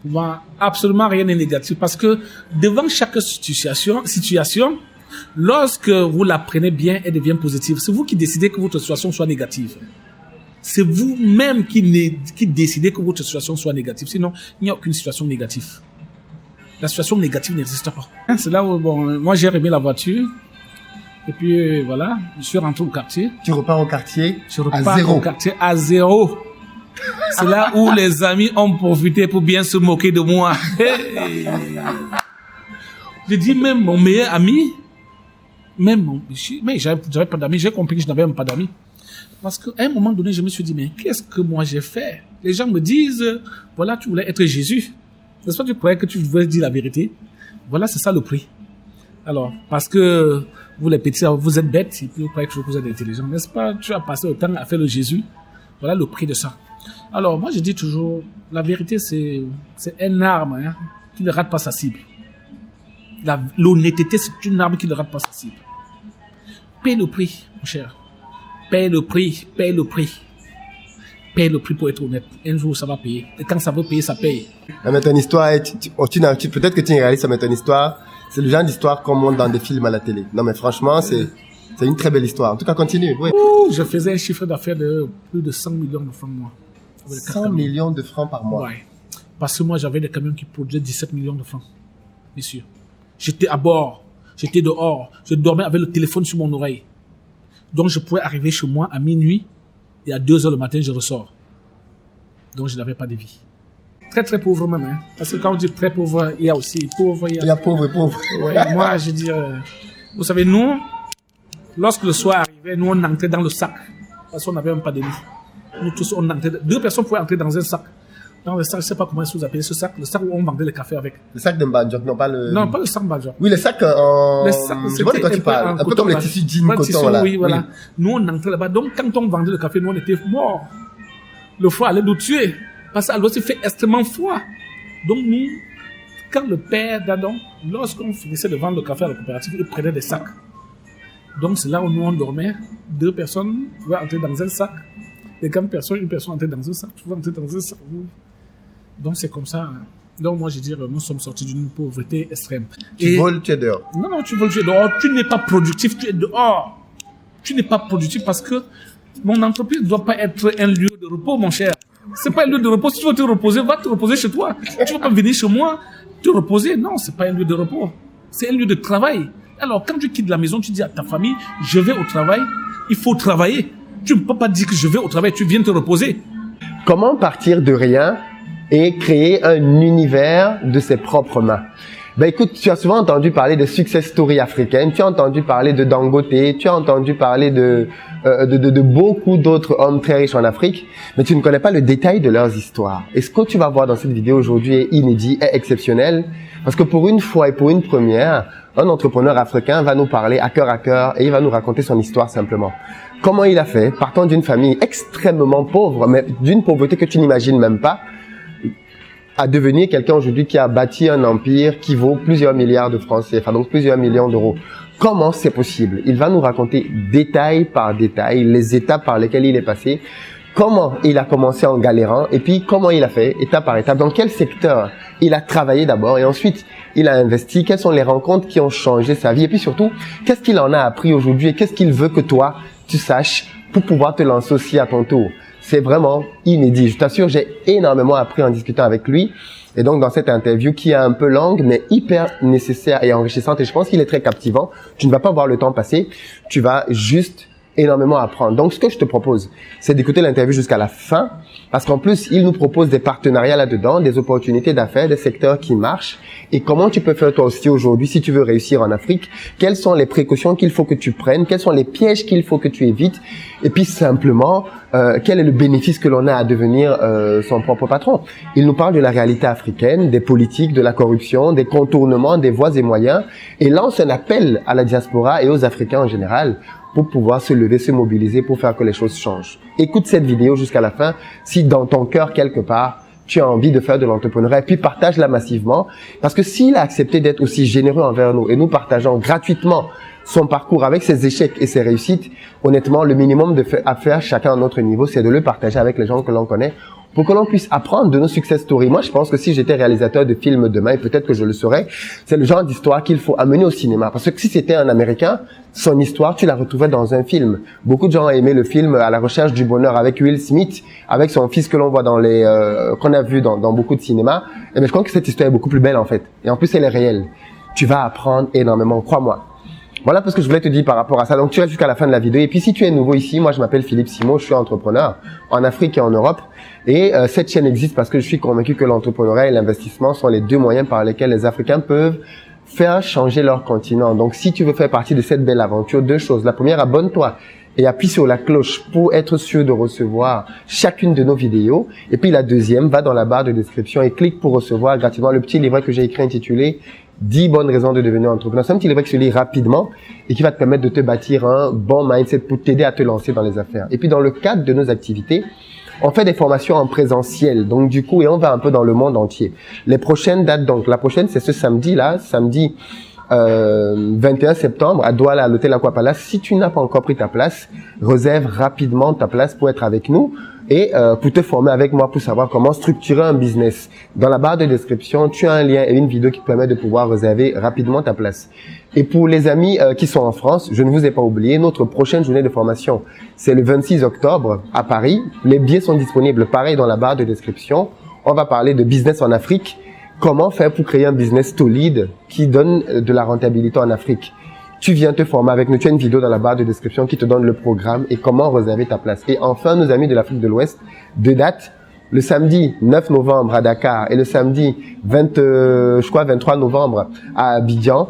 Pour moi, absolument rien n'est négatif parce que devant chaque situation, lorsque vous la prenez bien, elle devient positive. C'est vous qui décidez que votre situation soit négative. C'est vous-même qui décidez que votre situation soit négative. Sinon, il n'y a aucune situation négative. La situation négative n'existe pas. C'est là où, bon, moi, j'ai remis la voiture. Et puis, voilà, je suis rentré au quartier. Tu repars au quartier Je repars au quartier à zéro. C'est là où les amis ont profité pour bien se moquer de moi. Je dis même mon meilleur ami, mais j'avais pas d'amis, j'ai compris que je n'avais même pas d'amis. Parce qu'à un moment donné, je me suis dit, mais qu'est-ce que moi j'ai fait? Les gens me disent, voilà, tu voulais être Jésus. N'est-ce pas, tu croyais que tu voulais dire la vérité? Voilà, c'est ça le prix. Alors, parce que vous les petits, vous êtes bêtes, et puis vous croyez que vous êtes intelligents, n'est-ce pas? Tu as passé autant à faire le Jésus. Voilà le prix de ça. Alors, moi, je dis toujours, la vérité, c'est une arme, hein, qui ne rate pas sa cible. L'honnêteté, c'est une arme qui ne rate pas sa cible. Paye le prix, mon cher. Paye le prix, paye le prix. Paye le prix pour être honnête. Un jour, ça va payer. Et quand ça veut payer, ça paye. Mais ton histoire, peut-être que tu es réaliste, mais ton histoire, c'est le genre d'histoire qu'on montre dans des films à la télé. Non, mais franchement, c'est une très belle histoire. En tout cas, continue. Oui. Je faisais un chiffre d'affaires de plus de 100 millions de francs par mois. 100 millions de francs par mois. Ouais. Parce que moi, j'avais des camions qui produisaient 17 millions de francs. Bien sûr. J'étais à bord. J'étais dehors. Je dormais avec le téléphone sur mon oreille. Donc, je pouvais arriver chez moi à minuit et à 2 heures le matin, je ressors. Donc, je n'avais pas de vie. Très, très pauvre même. Hein. Parce que quand on dit très pauvre, il y a aussi pauvre. Il y a pauvre et pauvre. Ouais, moi, je dis, vous savez, nous, lorsque le soir arrivait, nous, on entrait dans le sac. Parce qu'on n'avait même pas de lit. Nous tous, on entrait. 2 personnes pouvaient entrer dans un sac. Dans le sac, je ne sais pas comment vous appelez ce sac. Le sac où on vendait le café avec. Le sac de Mbadjok, non pas le... Non, pas le sac Mbadjok. Oui, le sac en... Le sac, je vois de quoi tu parles. Un peu comme les tissus jeans coton, là. Oui, voilà. Nous, on entrait là-bas. Donc, quand on vendait le café, nous, on était morts. Le froid allait nous tuer. Parce qu'à l'ouest, il fait extrêmement froid. Donc, nous, quand le père d'Adam, lorsqu'on finissait de vendre le café à la coopérative, il prenait des sacs. Donc, c'est là où nous, on dormait. 2 personnes pouvaient entrer dans un sac. Et quand une personne entrait dans un sac, tu pouvais entrer dans un sac. Donc, c'est comme ça. Donc, moi, je dis, nous sommes sortis d'une pauvreté extrême. Tu voles, tu es dehors. Non, tu voles, tu es dehors. Tu n'es pas productif, tu es dehors. Tu n'es pas productif parce que mon entreprise ne doit pas être un lieu de repos, mon cher. C'est pas un lieu de repos. Si tu veux te reposer, va te reposer chez toi. Tu vas pas venir chez moi te reposer. Non, c'est pas un lieu de repos. C'est un lieu de travail. Alors, quand tu quittes la maison, tu dis à ta famille, je vais au travail. Il faut travailler. Tu ne peux pas dire que je vais au travail, tu viens te reposer. Comment partir de rien et créer un univers de ses propres mains? Ben écoute, tu as souvent entendu parler de success story africaines, tu as entendu parler de Dangote, tu as entendu parler de beaucoup d'autres hommes très riches en Afrique, mais tu ne connais pas le détail de leurs histoires. Et ce que tu vas voir dans cette vidéo aujourd'hui est inédit, est exceptionnel, parce que pour une fois et pour une première, un entrepreneur africain va nous parler à cœur et il va nous raconter son histoire simplement. Comment il a fait, partant d'une famille extrêmement pauvre, mais d'une pauvreté que tu n'imagines même pas, à devenir quelqu'un aujourd'hui qui a bâti un empire qui vaut plusieurs milliards de francs CFA, donc plusieurs millions d'euros. Comment c'est possible? Il va nous raconter détail par détail les étapes par lesquelles il est passé, comment il a commencé en galérant et puis comment il a fait étape par étape, dans quel secteur il a travaillé d'abord et ensuite il a investi, quelles sont les rencontres qui ont changé sa vie et puis surtout, qu'est-ce qu'il en a appris aujourd'hui et qu'est-ce qu'il veut que toi, tu saches pour pouvoir te lancer aussi à ton tour. C'est vraiment inédit. Je t'assure, j'ai énormément appris en discutant avec lui. Et donc, dans cette interview qui est un peu longue, mais hyper nécessaire et enrichissante, et je pense qu'il est très captivant, tu ne vas pas voir le temps passer, tu vas juste énormément apprendre. Donc, ce que je te propose, c'est d'écouter l'interview jusqu'à la fin, parce qu'en plus, il nous propose des partenariats là-dedans, des opportunités d'affaires, des secteurs qui marchent, et comment tu peux faire toi aussi aujourd'hui si tu veux réussir en Afrique, quelles sont les précautions qu'il faut que tu prennes, quels sont les pièges qu'il faut que tu évites, et puis simplement, quel est le bénéfice que l'on a à devenir son propre patron. Il nous parle de la réalité africaine, des politiques, de la corruption, des contournements, des voies et moyens, et lance un appel à la diaspora et aux Africains en général pour pouvoir se lever, se mobiliser pour faire que les choses changent. Écoute cette vidéo jusqu'à la fin si dans ton cœur quelque part tu as envie de faire de l'entrepreneuriat et puis partage-la massivement parce que s'il a accepté d'être aussi généreux envers nous et nous partageons gratuitement son parcours avec ses échecs et ses réussites, honnêtement, le minimum à faire chacun à notre niveau, c'est de le partager avec les gens que l'on connaît pour que l'on puisse apprendre de nos success stories. Moi, je pense que si j'étais réalisateur de films demain, et peut-être que je le serais, c'est le genre d'histoire qu'il faut amener au cinéma. Parce que si c'était un Américain, son histoire, tu la retrouvais dans un film. Beaucoup de gens ont aimé le film À la recherche du bonheur avec Will Smith, avec son fils que l'on voit dans qu'on a vu dans beaucoup de cinéma. Et bien, je crois que cette histoire est beaucoup plus belle, en fait. Et en plus, elle est réelle. Tu vas apprendre énormément, crois-moi. Voilà tout ce que je voulais te dire par rapport à ça. Donc, tu restes jusqu'à la fin de la vidéo. Et puis, si tu es nouveau ici, moi, je m'appelle Philippe Simon, je suis entrepreneur en Afrique et en Europe. Et cette chaîne existe parce que je suis convaincu que l'entrepreneuriat et l'investissement sont les deux moyens par lesquels les Africains peuvent faire changer leur continent. Donc, si tu veux faire partie de cette belle aventure, deux choses. La première, abonne-toi et appuie sur la cloche pour être sûr de recevoir chacune de nos vidéos. Et puis, la deuxième, va dans la barre de description et clique pour recevoir gratuitement le petit livret que j'ai écrit intitulé 10 bonnes raisons de devenir entrepreneur. C'est un petit livret qui se lit rapidement et qui va te permettre de te bâtir un bon mindset pour t'aider à te lancer dans les affaires. Et puis, dans le cadre de nos activités, on fait des formations en présentiel. Donc, du coup, et on va un peu dans le monde entier. Les prochaines dates, donc, la prochaine, c'est ce samedi-là, samedi 21 septembre à Douala, à l'hôtel Aqua Palace. Si tu n'as pas encore pris ta place, réserve rapidement ta place pour être avec nous et pour te former avec moi pour savoir comment structurer un business. Dans la barre de description, tu as un lien et une vidéo qui te permet de pouvoir réserver rapidement ta place. Et pour les amis qui sont en France, je ne vous ai pas oublié, notre prochaine journée de formation, c'est le 26 octobre à Paris. Les billets sont disponibles, pareil, dans la barre de description. On va parler de business en Afrique. Comment faire pour créer un business solide qui donne de la rentabilité en Afrique? Tu viens te former avec nous. Tu as une vidéo dans la barre de description qui te donne le programme et comment réserver ta place. Et enfin, nos amis de l'Afrique de l'Ouest, deux dates. Le samedi 9 novembre à Dakar et le samedi 23 novembre à Abidjan.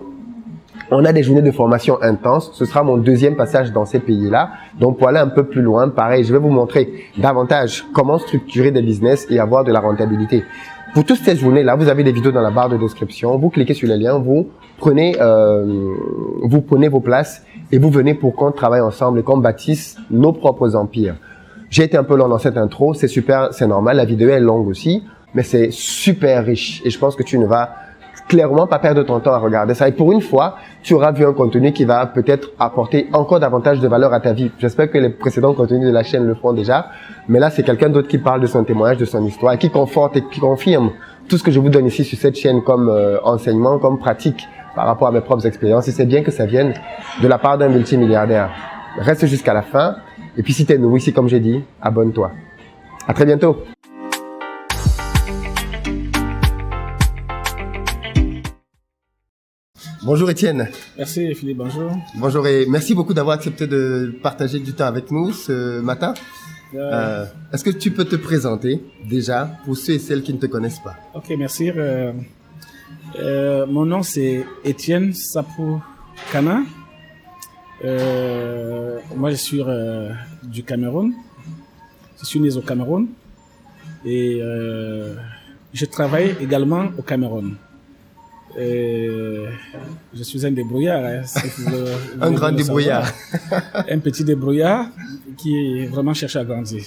On a des journées de formation intenses. Ce sera mon deuxième passage dans ces pays-là. Donc, pour aller un peu plus loin, pareil, je vais vous montrer davantage comment structurer des business et avoir de la rentabilité. Pour toutes ces journées-là, vous avez des vidéos dans la barre de description. Vous cliquez sur les liens, vous prenez vos places et vous venez pour qu'on travaille ensemble et qu'on bâtisse nos propres empires. J'ai été un peu long dans cette intro. C'est super, c'est normal. La vidéo est longue aussi, mais c'est super riche et je pense que tu ne vas clairement pas perdre ton temps à regarder ça. Et pour une fois, tu auras vu un contenu qui va peut-être apporter encore davantage de valeur à ta vie. J'espère que les précédents contenus de la chaîne le font déjà. Mais là, c'est quelqu'un d'autre qui parle de son témoignage, de son histoire, et qui conforte et qui confirme tout ce que je vous donne ici sur cette chaîne comme enseignement, comme pratique par rapport à mes propres expériences. Et c'est bien que ça vienne de la part d'un multimilliardaire. Reste jusqu'à la fin. Et puis si tu es nouveau ici, comme j'ai dit, abonne-toi. À très bientôt. Bonjour Étienne. Merci Philippe, bonjour. Bonjour et merci beaucoup d'avoir accepté de partager du temps avec nous ce matin. Est-ce que tu peux te présenter déjà pour ceux et celles qui ne te connaissent pas? Ok, merci. Mon nom c'est Étienne Sapou Kana. Moi je suis du Cameroun. Je suis né au Cameroun et je travaille également au Cameroun. Je suis un débrouillard. Hein, un grand débrouillard. Un petit débrouillard qui vraiment cherche à grandir.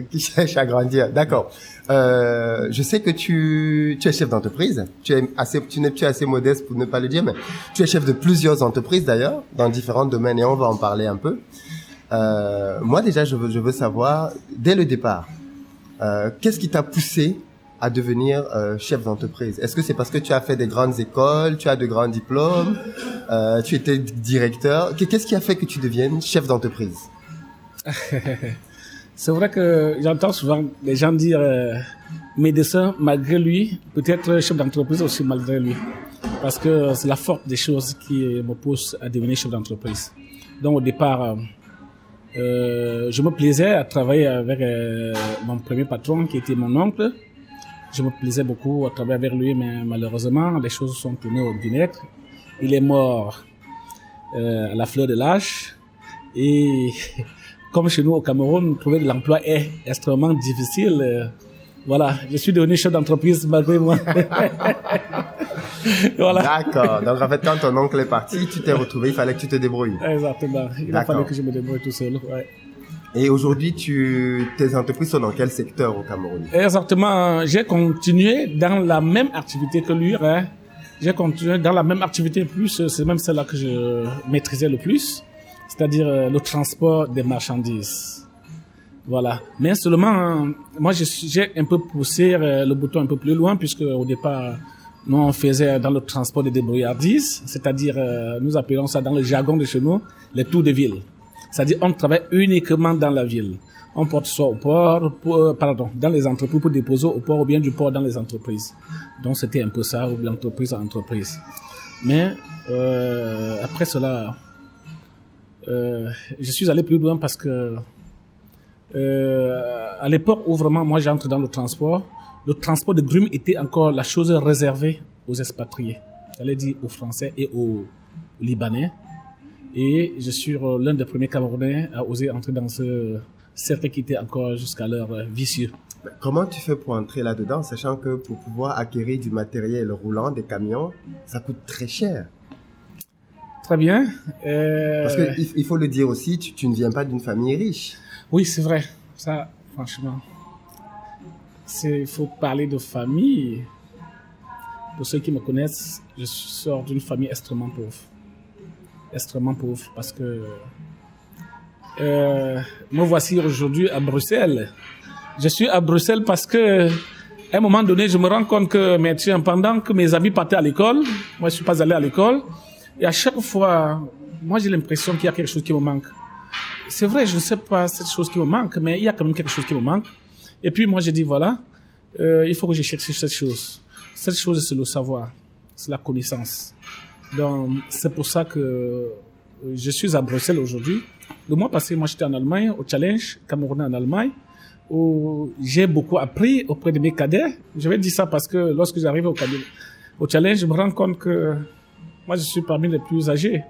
Qui cherche à grandir, d'accord. Je sais que tu es chef d'entreprise. Tu es assez modeste pour ne pas le dire, mais tu es chef de plusieurs entreprises d'ailleurs, dans différents domaines et on va en parler un peu. Moi déjà, je veux savoir, dès le départ, qu'est-ce qui t'a poussé à devenir chef d'entreprise? Est-ce que c'est parce que tu as fait des grandes écoles, tu as de grands diplômes, tu étais directeur? Qu'est-ce qui a fait que tu deviennes chef d'entreprise? C'est vrai que j'entends souvent les gens dire médecin malgré lui, peut-être chef d'entreprise aussi malgré lui. Parce que c'est la force des choses qui me pousse à devenir chef d'entreprise. Donc au départ, je me plaisais à travailler avec mon premier patron qui était mon oncle. Je me plaisais beaucoup à travailler avec lui, mais malheureusement, les choses sont tournées au vinaigre. Il est mort à la fleur de l'âge. Et comme chez nous au Cameroun, trouver de l'emploi est extrêmement difficile. Voilà, je suis devenu chef d'entreprise malgré moi. Voilà. D'accord. Donc en fait, quand ton oncle est parti, tu t'es retrouvé, il fallait que tu te débrouilles. Exactement. Il a fallu que je me débrouille tout seul. Ouais. Et aujourd'hui, tes entreprises sont dans quel secteur au Cameroun? Exactement. J'ai continué dans la même activité que lui. Hein. J'ai continué dans la même activité plus, c'est même celle-là que je maîtrisais le plus, c'est-à-dire le transport des marchandises. Voilà. Mais seulement, moi, j'ai un peu poussé le bouton un peu plus loin, puisque au départ, nous, on faisait dans le transport des débrouillardises, c'est-à-dire, nous appelons ça dans le jargon de chez nous, les tours de ville. C'est-à-dire, on travaille uniquement dans la ville. On porte soit au port, dans les entreprises pour déposer au port, ou bien du port dans les entreprises. Donc, c'était un peu ça, ou l'entreprise à entreprise. Mais, après cela, je suis allé plus loin parce que, à l'époque où vraiment moi j'entre dans le transport de grumes était encore la chose réservée aux expatriés. J'allais dire aux Français et aux Libanais. Et je suis l'un des premiers Camerounais à oser entrer dans ce cercle qui était encore jusqu'à l'heure vicieux. Comment tu fais pour entrer là-dedans, sachant que pour pouvoir acquérir du matériel roulant, des camions, ça coûte très cher? Très bien. Parce qu'il faut le dire aussi, tu ne viens pas d'une famille riche. Oui, c'est vrai. Ça, franchement, il faut parler de famille. Pour ceux qui me connaissent, je sors d'une famille extrêmement pauvre. Extrêmement pauvre parce que me voici aujourd'hui à Bruxelles. Je suis à Bruxelles parce que à un moment donné, je me rends compte que pendant que mes amis partaient à l'école, moi je suis pas allé à l'école, et à chaque fois, moi j'ai l'impression qu'il y a quelque chose qui me manque. C'est vrai, je ne sais pas cette chose qui me manque, mais il y a quand même quelque chose qui me manque. Et puis moi, j'ai dit, voilà, il faut que je cherche cette chose. Cette chose, c'est le savoir, c'est la connaissance. Donc, c'est pour ça que je suis à Bruxelles aujourd'hui. Le mois passé, moi, j'étais en Allemagne, au Challenge Camerounais en Allemagne, où j'ai beaucoup appris auprès de mes cadets. Je vais dire ça parce que lorsque j'arrive au Challenge, je me rends compte que moi, je suis parmi les plus âgés.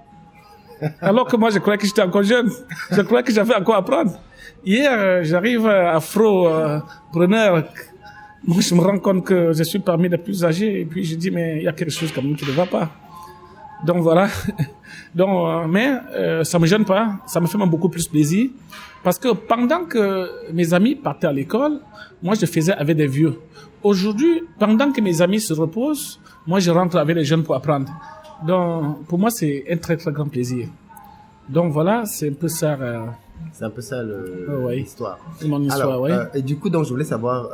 Alors que moi, je croyais que j'étais encore jeune. Je croyais que j'avais encore à apprendre. Hier, j'arrive à Afro-preneur. Moi, je me rends compte que je suis parmi les plus âgés. Et puis, je dis, mais il y a quelque chose quand même qui ne va pas. Donc, voilà. Donc, ça me gêne pas. Ça me fait même beaucoup plus plaisir. Parce que pendant que mes amis partaient à l'école, moi, je faisais avec des vieux. Aujourd'hui, pendant que mes amis se reposent, moi, je rentre avec les jeunes pour apprendre. Donc, pour moi, c'est un très, très grand plaisir. Donc, voilà, c'est un peu ça. C'est un peu ça l'histoire. C'est mon histoire, oui. Et du coup, donc, je voulais savoir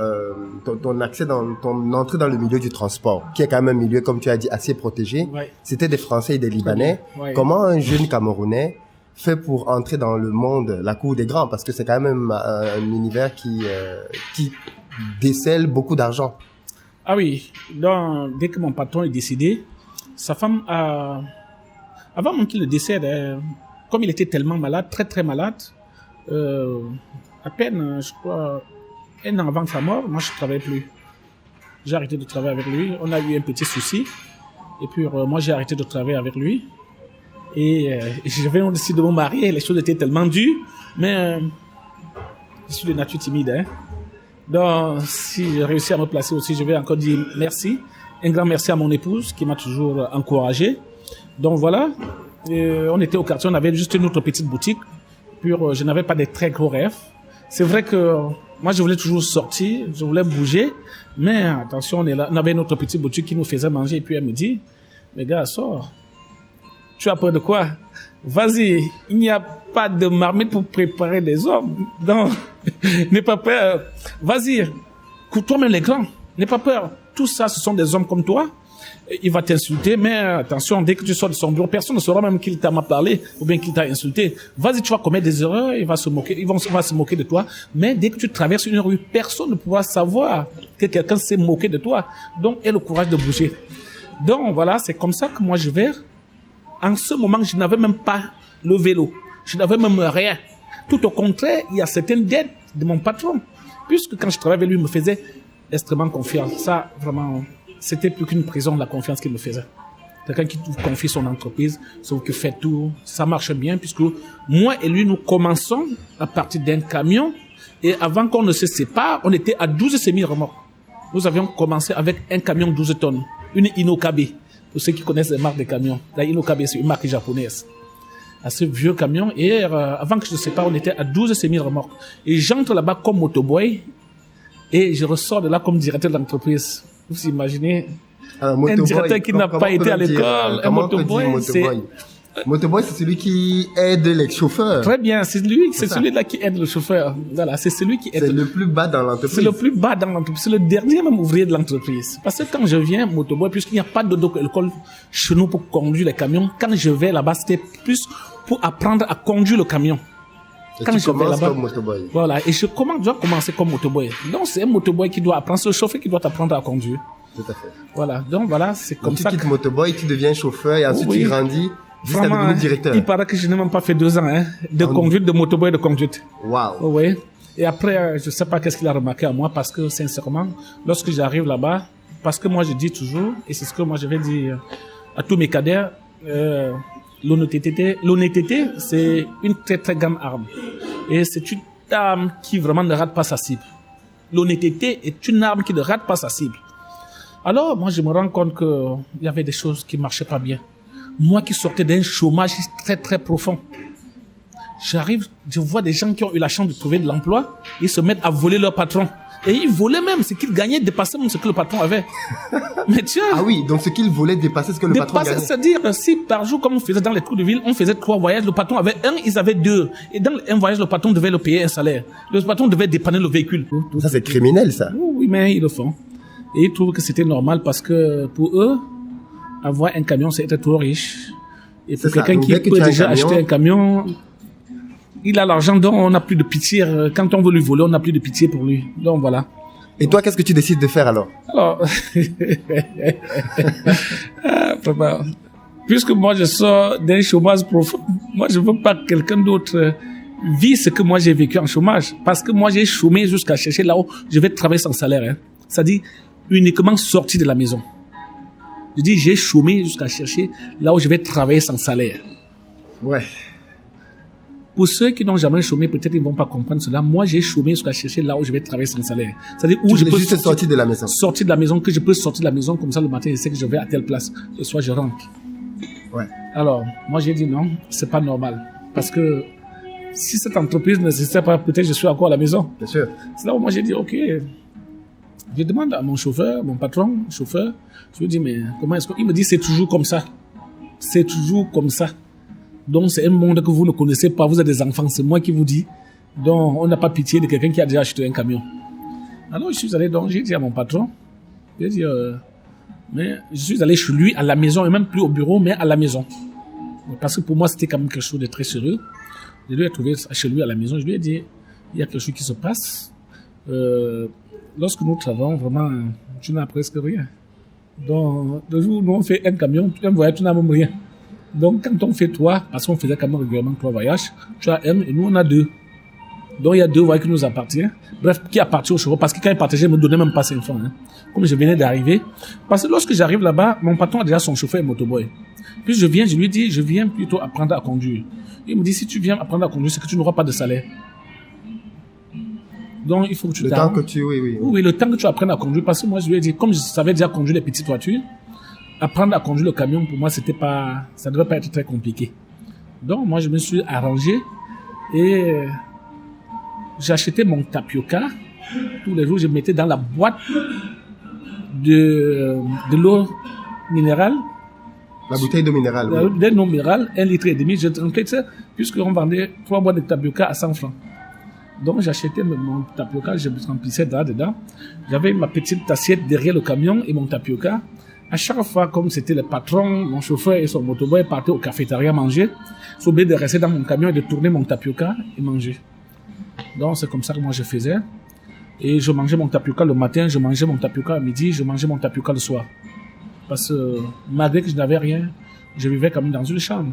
ton accès ton entrée dans le milieu du transport, qui est quand même un milieu, comme tu as dit, assez protégé. Ouais. C'était des Français et des Libanais. Ouais. Comment un jeune Camerounais fait pour entrer dans le monde, la cour des grands, parce que c'est quand même un univers qui décèle beaucoup d'argent. Ah oui, donc, dès que mon patron est décédé, sa femme avant même qu'il décède, comme il était tellement malade, très très malade, à peine, je crois, un an avant sa mort, moi je ne travaillais plus. J'ai arrêté de travailler avec lui. On a eu un petit souci. Et puis moi j'ai arrêté de travailler avec lui. Et j'avais décidé de me marier. Les choses étaient tellement dures. Mais je suis de nature timide. Hein. Donc si j'ai réussi à me placer aussi, je vais encore dire merci. Un grand merci à mon épouse qui m'a toujours encouragé. Donc voilà, on était au quartier, on avait juste une autre petite boutique. Puis je n'avais pas de très gros rêves. C'est vrai que moi je voulais toujours sortir, je voulais bouger. Mais attention, on avait une autre petite boutique qui nous faisait manger. Et puis elle me dit, mais gars, sors. Tu as peur de quoi? Vas-y, il n'y a pas de marmite pour préparer des hommes. Donc, n'aie pas peur. Vas-y, toi-même les grands, n'aie pas peur. Tout ça, ce sont des hommes comme toi. Il va t'insulter, mais attention, dès que tu sors de son bureau, personne ne saura même qu'il t'a mal parlé ou bien qu'il t'a insulté. Vas-y, tu vas commettre des erreurs, il va se moquer de toi. Mais dès que tu traverses une rue, personne ne pourra savoir que quelqu'un s'est moqué de toi. Donc, aie le courage de bouger. Donc, voilà, c'est comme ça que moi je vais. En ce moment, je n'avais même pas le vélo. Je n'avais même rien. Tout au contraire, il y a certaines dettes de mon patron. Puisque quand je travaillais avec lui, il me faisait extrêmement confiance. Ça, vraiment, c'était plus qu'une prison, la confiance qu'il me faisait. Quelqu'un qui te confie son entreprise, sauf que fait tout, ça marche bien, puisque moi et lui, nous commençons à partir d'un camion, et avant qu'on ne se sépare, on était à 12 semi-remorques. Nous avions commencé avec un camion 12 tonnes, une Inokabe, pour ceux qui connaissent les marques de camions. La Inokabe, c'est une marque japonaise. À ce vieux camion, et avant que je ne se sépare, on était à 12 semi-remorques. Et j'entre là-bas comme motoboy, et je ressors de là comme directeur de l'entreprise. Vous imaginez un directeur qui n'a pas été à l'école, un motoboy, c'est Motoboy, c'est celui qui aide les chauffeurs. Très bien, c'est celui-là qui aide le chauffeur. Voilà, c'est celui qui aide. C'est le plus bas dans l'entreprise. C'est le plus bas dans l'entreprise. C'est le dernier même ouvrier de l'entreprise. Parce que quand je viens, Motoboy, puisqu'il n'y a pas d'école chez nous pour conduire les camions, quand je vais là-bas, c'était plus pour apprendre à conduire le camion. Et Quand tu je vais commences là-bas, comme motoboy. voilà, et je dois commencer comme motoboy. Donc c'est un motoboy qui doit apprendre, c'est le chauffeur qui doit apprendre à conduire. Tout à fait. Voilà, donc voilà, c'est comme Donc ça. tu quittes motoboy, tu deviens chauffeur et ensuite Oui. tu grandis jusqu'à Vraiment, devenir directeur. il paraît que je n'ai même pas fait 2 ans de conduite, de motoboy et de conduite. Waouh. Oui. Et après, je sais pas qu'est-ce qu'il a remarqué à moi parce que sincèrement, lorsque j'arrive là-bas, parce que moi je dis toujours, et c'est ce que moi je vais dire à tous mes cadets, l'honnêteté, c'est une très très grande arme. Et c'est une arme qui vraiment ne rate pas sa cible. L'honnêteté est une arme qui ne rate pas sa cible. Alors, moi, je me rends compte que il y avait des choses qui marchaient pas bien. Moi qui sortais d'un chômage très très profond. J'arrive, je vois des gens qui ont eu la chance de trouver de l'emploi, ils se mettent à voler leur patron. Et ils volaient même, ce qu'ils gagnaient dépassait même ce que le patron avait. Mais tiens. Ah oui, donc ce qu'il voulait dépasser ce que le patron gagnait. C'est-à-dire, si par jour, comme on faisait dans les trous de ville, on faisait 3 voyages, le patron avait 1, ils avaient 2. Et dans un voyage, le patron devait le payer un salaire. Le patron devait dépanner le véhicule. Ça, c'est criminel, ça. Oui, mais ils le font. Et ils trouvent que c'était normal parce que pour eux, avoir un camion, c'est être trop riche. Et pour quelqu'un qui peut déjà acheter un camion, il a l'argent, donc on n'a plus de pitié. Quand on veut lui voler, on n'a plus de pitié pour lui. Donc voilà. Et toi, qu'est-ce que tu décides de faire alors? Alors, puisque moi je sors d'un chômage profond, moi je veux pas que quelqu'un d'autre vit ce que moi j'ai vécu en chômage. Parce que moi j'ai chômé jusqu'à chercher là où je vais travailler sans salaire. C'est-à-dire uniquement sorti de la maison. Je dis j'ai chômé jusqu'à chercher là où je vais travailler sans salaire. Ouais. Pour ceux qui n'ont jamais chômé, peut-être ils vont pas comprendre cela. Moi, j'ai chômé jusqu'à chercher là où je vais travailler sans salaire. C'est-à-dire où je peux juste sortir de la maison. Sortir de la maison, que je peux sortir de la maison comme ça le matin, je sais que je vais à telle place. Le soir, je rentre. Ouais. Alors, moi, j'ai dit non, c'est pas normal. Parce que si cette entreprise n'existait pas, peut-être je suis encore à la maison. Bien sûr. C'est là où moi j'ai dit, ok. Je demande à mon chauffeur, mon patron, chauffeur, je lui dis, mais comment est-ce qu'il me dit, c'est toujours comme ça. C'est toujours comme ça. Donc, c'est un monde que vous ne connaissez pas. Vous êtes des enfants, c'est moi qui vous dis. Donc, on n'a pas pitié de quelqu'un qui a déjà acheté un camion. Alors, je suis allé, donc, j'ai dit à mon patron, j'ai dit, mais je suis allé chez lui à la maison, et même plus au bureau, mais à la maison. Parce que pour moi, c'était quand même quelque chose de très sérieux. Je lui ai trouvé chez lui à la maison, je lui ai dit, il y a quelque chose qui se passe. Lorsque nous travaillons, vraiment, tu n'as presque rien. Donc, le jour où nous on fait un camion, un voyage, tu n'as même rien. Donc, quand on fait 3, parce qu'on faisait quand même régulièrement 3 voyages, tu as un et nous on a 2. Donc, il y a 2 voyages qui nous appartiennent. Bref, qui appartient au chauffeur, parce que quand il partageait, il me donnait même pas 5 francs. Comme je venais d'arriver. Parce que lorsque j'arrive là-bas, mon patron a déjà son chauffeur et motoboy. Puis je viens, je lui dis, je viens plutôt apprendre à conduire. Il me dit, si tu viens apprendre à conduire, c'est que tu n'auras pas de salaire. Donc, il faut que tu le temps que tu, oui, le temps que tu apprennes à conduire. Parce que moi, je lui ai dit, comme je savais déjà conduire les petites voitures, apprendre à conduire le camion, pour moi, c'était pas, ça ne devait pas être très compliqué. Donc, moi, je me suis arrangé et j'ai acheté mon tapioca. Tous les jours, je mettais dans la boîte de l'eau minérale. La bouteille d'eau minérale, oui. De l'eau minérale, 1,5 litre. Je rentrais ça, puisqu'on vendait 3 boîtes de tapioca à 100 francs. Donc, j'achetais mon tapioca, je me remplissais dedans. J'avais ma petite assiette derrière le camion et mon tapioca. À chaque fois, comme c'était le patron, mon chauffeur et son motoboy partaient au cafétéria manger, j'ai oublié de rester dans mon camion et de tourner mon tapioca et manger. Donc, c'est comme ça que moi je faisais. Et je mangeais mon tapioca le matin, je mangeais mon tapioca à midi, je mangeais mon tapioca le soir. Parce que malgré que je n'avais rien, je vivais quand même dans une chambre.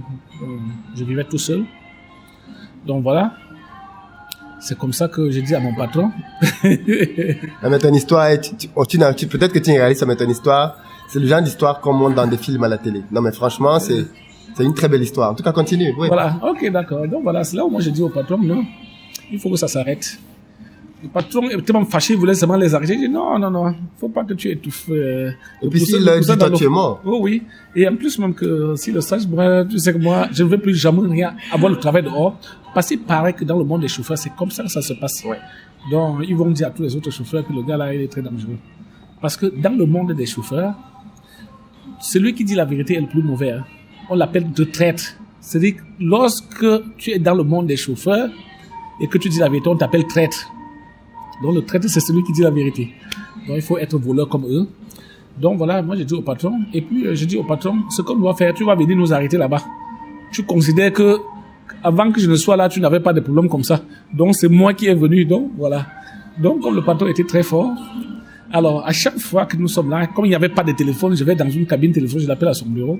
Je vivais tout seul. Donc voilà. C'est comme ça que j'ai dit à mon patron. Mais ton histoire, peut-être que tu es réaliste, mais ton histoire, c'est le genre d'histoire qu'on montre dans des films à la télé. Non, mais franchement, c'est une très belle histoire. En tout cas, continue. Oui. Voilà. Ok, d'accord. Donc voilà, c'est là où moi j'ai dit au patron, non, il faut que ça s'arrête. Le patron était même fâché, il voulait seulement les arrêter. J'ai dit non, faut pas que tu étouffes. Et puis s'il dit toi, tu es mort. Oh, oui. Et en plus, même que si le sage, tu sais que moi, je ne veux plus jamais rien avoir le travail dehors. Parce qu'il paraît que dans le monde des chauffeurs, c'est comme ça que ça se passe. Ouais. Donc, ils vont dire à tous les autres chauffeurs que le gars là, il est très dangereux. Parce que dans le monde des chauffeurs, celui qui dit la vérité est le plus mauvais. On l'appelle de traître. C'est-à-dire que lorsque tu es dans le monde des chauffeurs et que tu dis la vérité, on t'appelle traître. Donc le traître, c'est celui qui dit la vérité. Donc il faut être voleur comme eux. Donc voilà, moi j'ai dit au patron, et puis j'ai dit au patron, ce qu'on doit faire, tu vas venir nous arrêter là-bas. Tu considères que avant que je ne sois là, tu n'avais pas de problème comme ça. Donc c'est moi qui est venu, donc voilà. Donc comme le patron était très fort, alors à chaque fois que nous sommes là, comme il n'y avait pas de téléphone, je vais dans une cabine téléphone, je l'appelle à son bureau.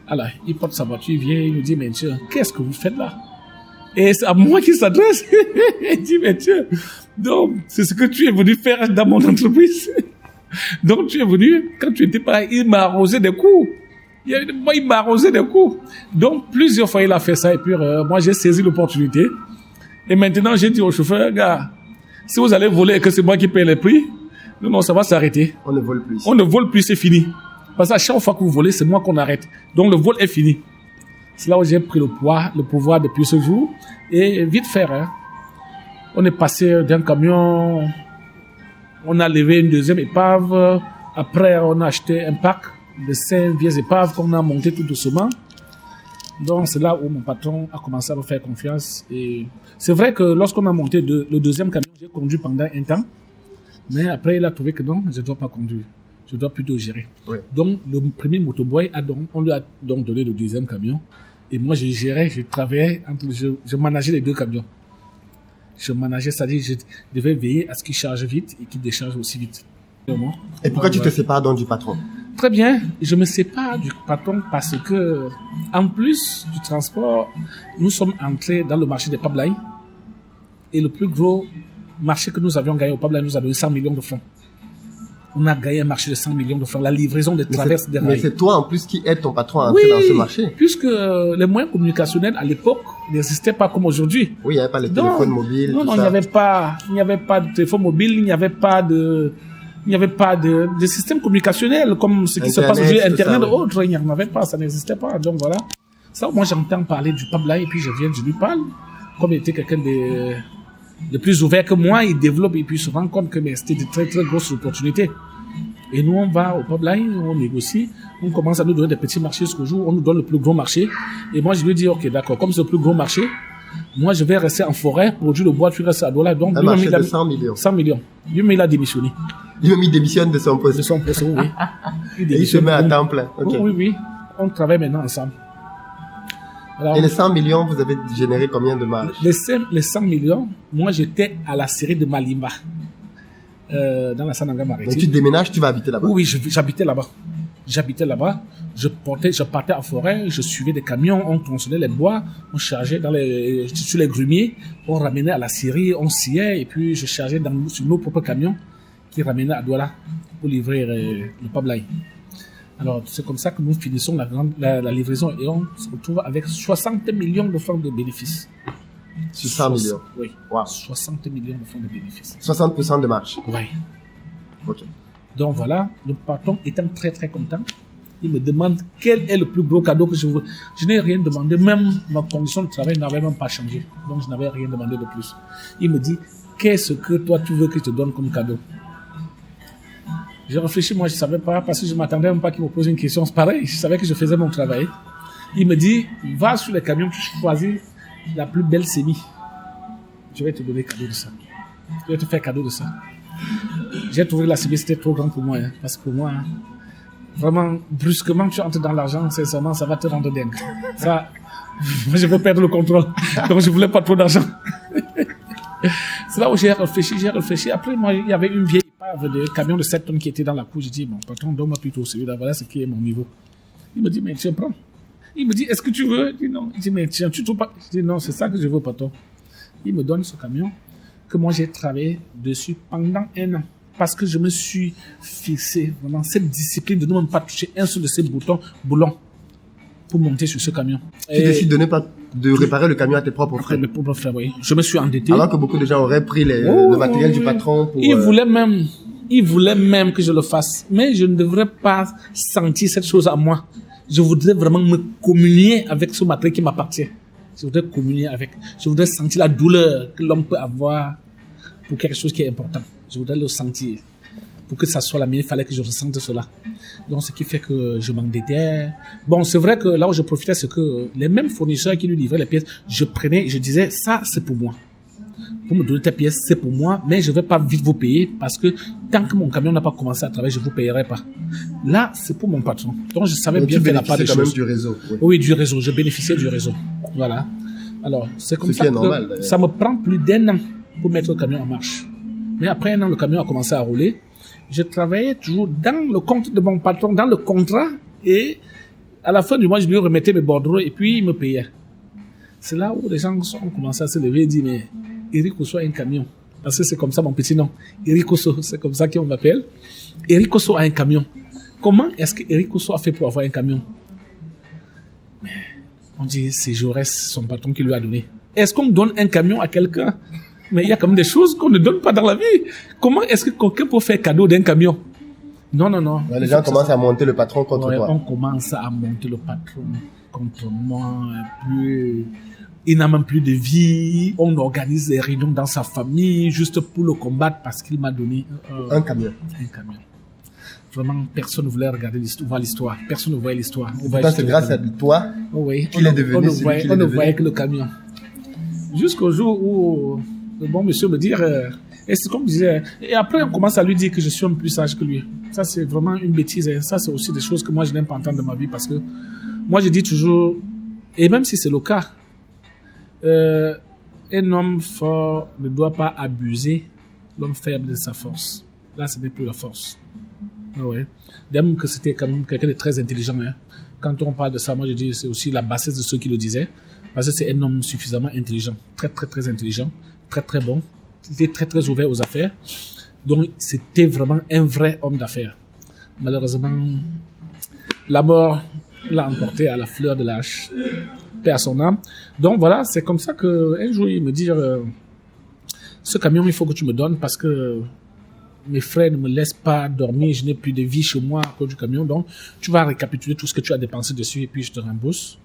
Alors il porte sa voiture, il vient, il me dit, mais monsieur, qu'est-ce que vous faites là? Et c'est à moi qu'il s'adresse. Il dit, mais monsieur, donc c'est ce que tu es venu faire dans mon entreprise. Donc tu es venu, quand tu étais pas là, il m'a arrosé des coups. Il m'a arrosé des coups. Donc plusieurs fois il a fait ça et puis moi j'ai saisi l'opportunité. Et maintenant j'ai dit au chauffeur, gars, si vous allez voler et que c'est moi qui paye les prix, non, ça va s'arrêter. On ne vole plus. On ne vole plus, c'est fini. Parce qu'à chaque fois que vous volez, c'est moi qu'on arrête. Donc le vol est fini. C'est là où j'ai pris le pouvoir depuis ce jour. Et vite faire, hein. On est passé d'un camion, on a levé une deuxième épave. Après, on a acheté un pack de 5 vieilles épaves qu'on a montées tout doucement. Donc, c'est là où mon patron a commencé à me faire confiance. Et c'est vrai que lorsqu'on a monté le deuxième camion, j'ai conduit pendant un temps. Mais après, il a trouvé que non, je ne dois pas conduire. Je dois plutôt gérer. Oui. Donc, le premier motoboy, on lui a donc donné le deuxième camion. Et moi, je gérais, je travaillais, je manageais les deux camions. Je manageais, c'est-à-dire je devais veiller à ce qu'il charge vite et qu'il décharge aussi vite. Et pourquoi tu te sépares donc du patron? Très bien, je me sépare du patron parce que, en plus du transport, nous sommes entrés dans le marché des pipelines. Et le plus gros marché que nous avions gagné au pipeline nous a donné 100 millions de francs. On a gagné un marché de 100 millions de francs, la livraison des traverses des rails. Mais c'est toi en plus qui aide ton patron à entrer dans ce marché. Puisque les moyens communicationnels à l'époque n'existaient pas comme aujourd'hui. Oui, il n'y avait pas les téléphones mobiles. Non, il n'y avait pas de téléphone mobile, il n'y avait pas de système communicationnel comme ce qui se passe aujourd'hui, Internet ou autre, il n'y en avait pas, ça n'existait pas. Donc voilà. Ça, moi j'entends parler du pipeline et puis je lui parle. Comme il était quelqu'un de plus ouvert que moi, il développe et puis se rend compte que c'était de très très grosses opportunités. Et nous on va au pipeline, on négocie, on commence à nous donner des petits marchés jusqu'au jour, on nous donne le plus gros marché. Et moi je lui dis ok d'accord, comme c'est le plus gros marché, moi je vais rester en forêt, produire le bois, tu restes à Douala. Donc un marché de 100 millions. 100 millions. Lui il a démissionné. Il démissionne de son poste. De son poste, oui. Il se met à temps plein. Okay. Oui. On travaille maintenant ensemble. Alors, et les 100 millions, vous avez généré combien de marge? Les 100 millions, moi j'étais à la série de Malimba, dans la Sananga Maritime. Donc tu déménages, tu vas habiter là-bas? Oui, j'habitais là-bas. Je partais en forêt, je suivais des camions, on tronçonnait les bois, on chargeait sur les grumiers, on ramenait à la scierie, on sciait, et puis je chargeais sur nos propres camions qui ramenaient à Douala pour livrer le pipeline. Alors, c'est comme ça que nous finissons la livraison et on se retrouve avec 60 millions de francs de bénéfices. 100 millions? Oui. Wow. 60 millions de francs de bénéfices. 60% de marge? Oui. Ok. Donc voilà, le patron étant très très content, il me demande quel est le plus gros cadeau que je veux. Je n'ai rien demandé, même ma condition de travail n'avait même pas changé. Donc je n'avais rien demandé de plus. Il me dit, qu'est-ce que toi tu veux que je te donne comme cadeau? J'ai réfléchi, moi je savais pas, parce que je m'attendais même pas qu'il me pose une question pareille. Je savais que je faisais mon travail. Il me dit, va sur les camions, tu choisis la plus belle sémie. Je vais te donner cadeau de ça. Je vais te faire cadeau de ça. J'ai trouvé la sémie, c'était trop grand pour moi, hein, parce que pour moi, hein, vraiment, brusquement, tu entres dans l'argent, sincèrement, ça va te rendre dingue. Ça, je vais perdre le contrôle. Donc je voulais pas trop d'argent. C'est là où j'ai réfléchi. Après, moi, il y avait une vieille épave de camion de 7 tonnes qui était dans la cour. J'ai dit, bon, patron, donne-moi plutôt celui-là. Voilà ce qui est mon niveau. Il me dit, mais tiens, prends. Il me dit, est-ce que tu veux? Je dis non. Il dit, mais tiens, tu trouves pas? Je dis non, c'est ça que je veux, patron. Il me donne ce camion que moi, j'ai travaillé dessus pendant 1 an. Parce que je me suis fixé vraiment cette discipline de ne même pas toucher un seul de ces boulons pour monter sur ce camion. Tu décides de réparer le camion à tes propres frais. Mes propres frais, oui. Je me suis endetté. Alors que beaucoup de gens auraient pris le matériel du patron pour... Il voulait même que je le fasse. Mais je ne devrais pas sentir cette chose à moi. Je voudrais vraiment me communier avec ce matériel qui m'appartient. Je voudrais communier avec. Je voudrais sentir la douleur que l'homme peut avoir pour quelque chose qui est important. Je voudrais le sentir. pour que ça soit la mienne, il fallait que je ressente cela. Donc, ce qui fait que je m'endettais. Bon, c'est vrai que là où je profitais, c'est que les mêmes fournisseurs qui lui livraient les pièces, je prenais, je disais, ça, c'est pour moi. Vous me donnez tes pièces, c'est pour moi, mais je vais pas vite vous payer parce que tant que mon camion n'a pas commencé à travailler, je vous payerai pas. Là, c'est pour mon patron. Donc, je savais bien faire la part des choses. Tu bénéficiais quand même du réseau. Oui, du réseau. Je bénéficiais du réseau. Voilà. Alors, c'est comme ça que normal, ça me prend plus d'1 an pour mettre le camion en marche. Mais après 1 an, le camion a commencé à rouler. Je travaillais toujours dans le compte de mon patron, dans le contrat, et à la fin du mois, je lui remettais mes bordereaux et puis il me payait. C'est là où les gens ont commencé à se lever et dire, mais Eric Osso a un camion. Parce que c'est comme ça mon petit nom. Eric Osso, c'est comme ça qu'on m'appelle. Eric Osso a un camion. Comment est-ce que Eric Osso a fait pour avoir un camion? Mais on dit, c'est Jaurès, son patron, qui lui a donné. Est-ce qu'on donne un camion à quelqu'un? Mais il y a quand même des choses qu'on ne donne pas dans la vie. Comment est-ce que quelqu'un peut faire cadeau d'un camion? Non. Ouais, les gens commencent à monter le patron contre toi. On commence à monter le patron contre moi. Puis, il n'a même plus de vie. On organise des réunions dans sa famille juste pour le combattre parce qu'il m'a donné un camion. Un camion. Vraiment, personne ne voulait regarder voir l'histoire. Personne ne voyait l'histoire. C'est grâce à toi qu'il est devenu celui qu'il est devenu. On ne voyait que le camion. Jusqu'au jour où le bon monsieur me dit, et c'est comme je disais, et après on commence à lui dire que je suis un peu plus sage que lui. Ça c'est vraiment une bêtise, et ça c'est aussi des choses que moi je n'aime pas entendre de ma vie, parce que moi je dis toujours, et même si c'est le cas, un homme fort ne doit pas abuser l'homme faible de sa force. Là ce n'est plus la force. Ouais. Même que c'était quand même quelqu'un de très intelligent. Hein. Quand on parle de ça, moi je dis c'est aussi la bassesse de ceux qui le disaient, parce que c'est un homme suffisamment intelligent, très intelligent, très bon. Il était très ouvert aux affaires. Donc, c'était vraiment un vrai homme d'affaires. Malheureusement, la mort l'a emporté à la fleur de l'âge. Paix à son âme. Donc, voilà, c'est comme ça qu'un jour, il me dit, ce camion, il faut que tu me donnes parce que mes frères ne me laissent pas dormir, je n'ai plus de vie chez moi à cause du camion. Donc, tu vas récapituler tout ce que tu as dépensé dessus et puis je te rembourse.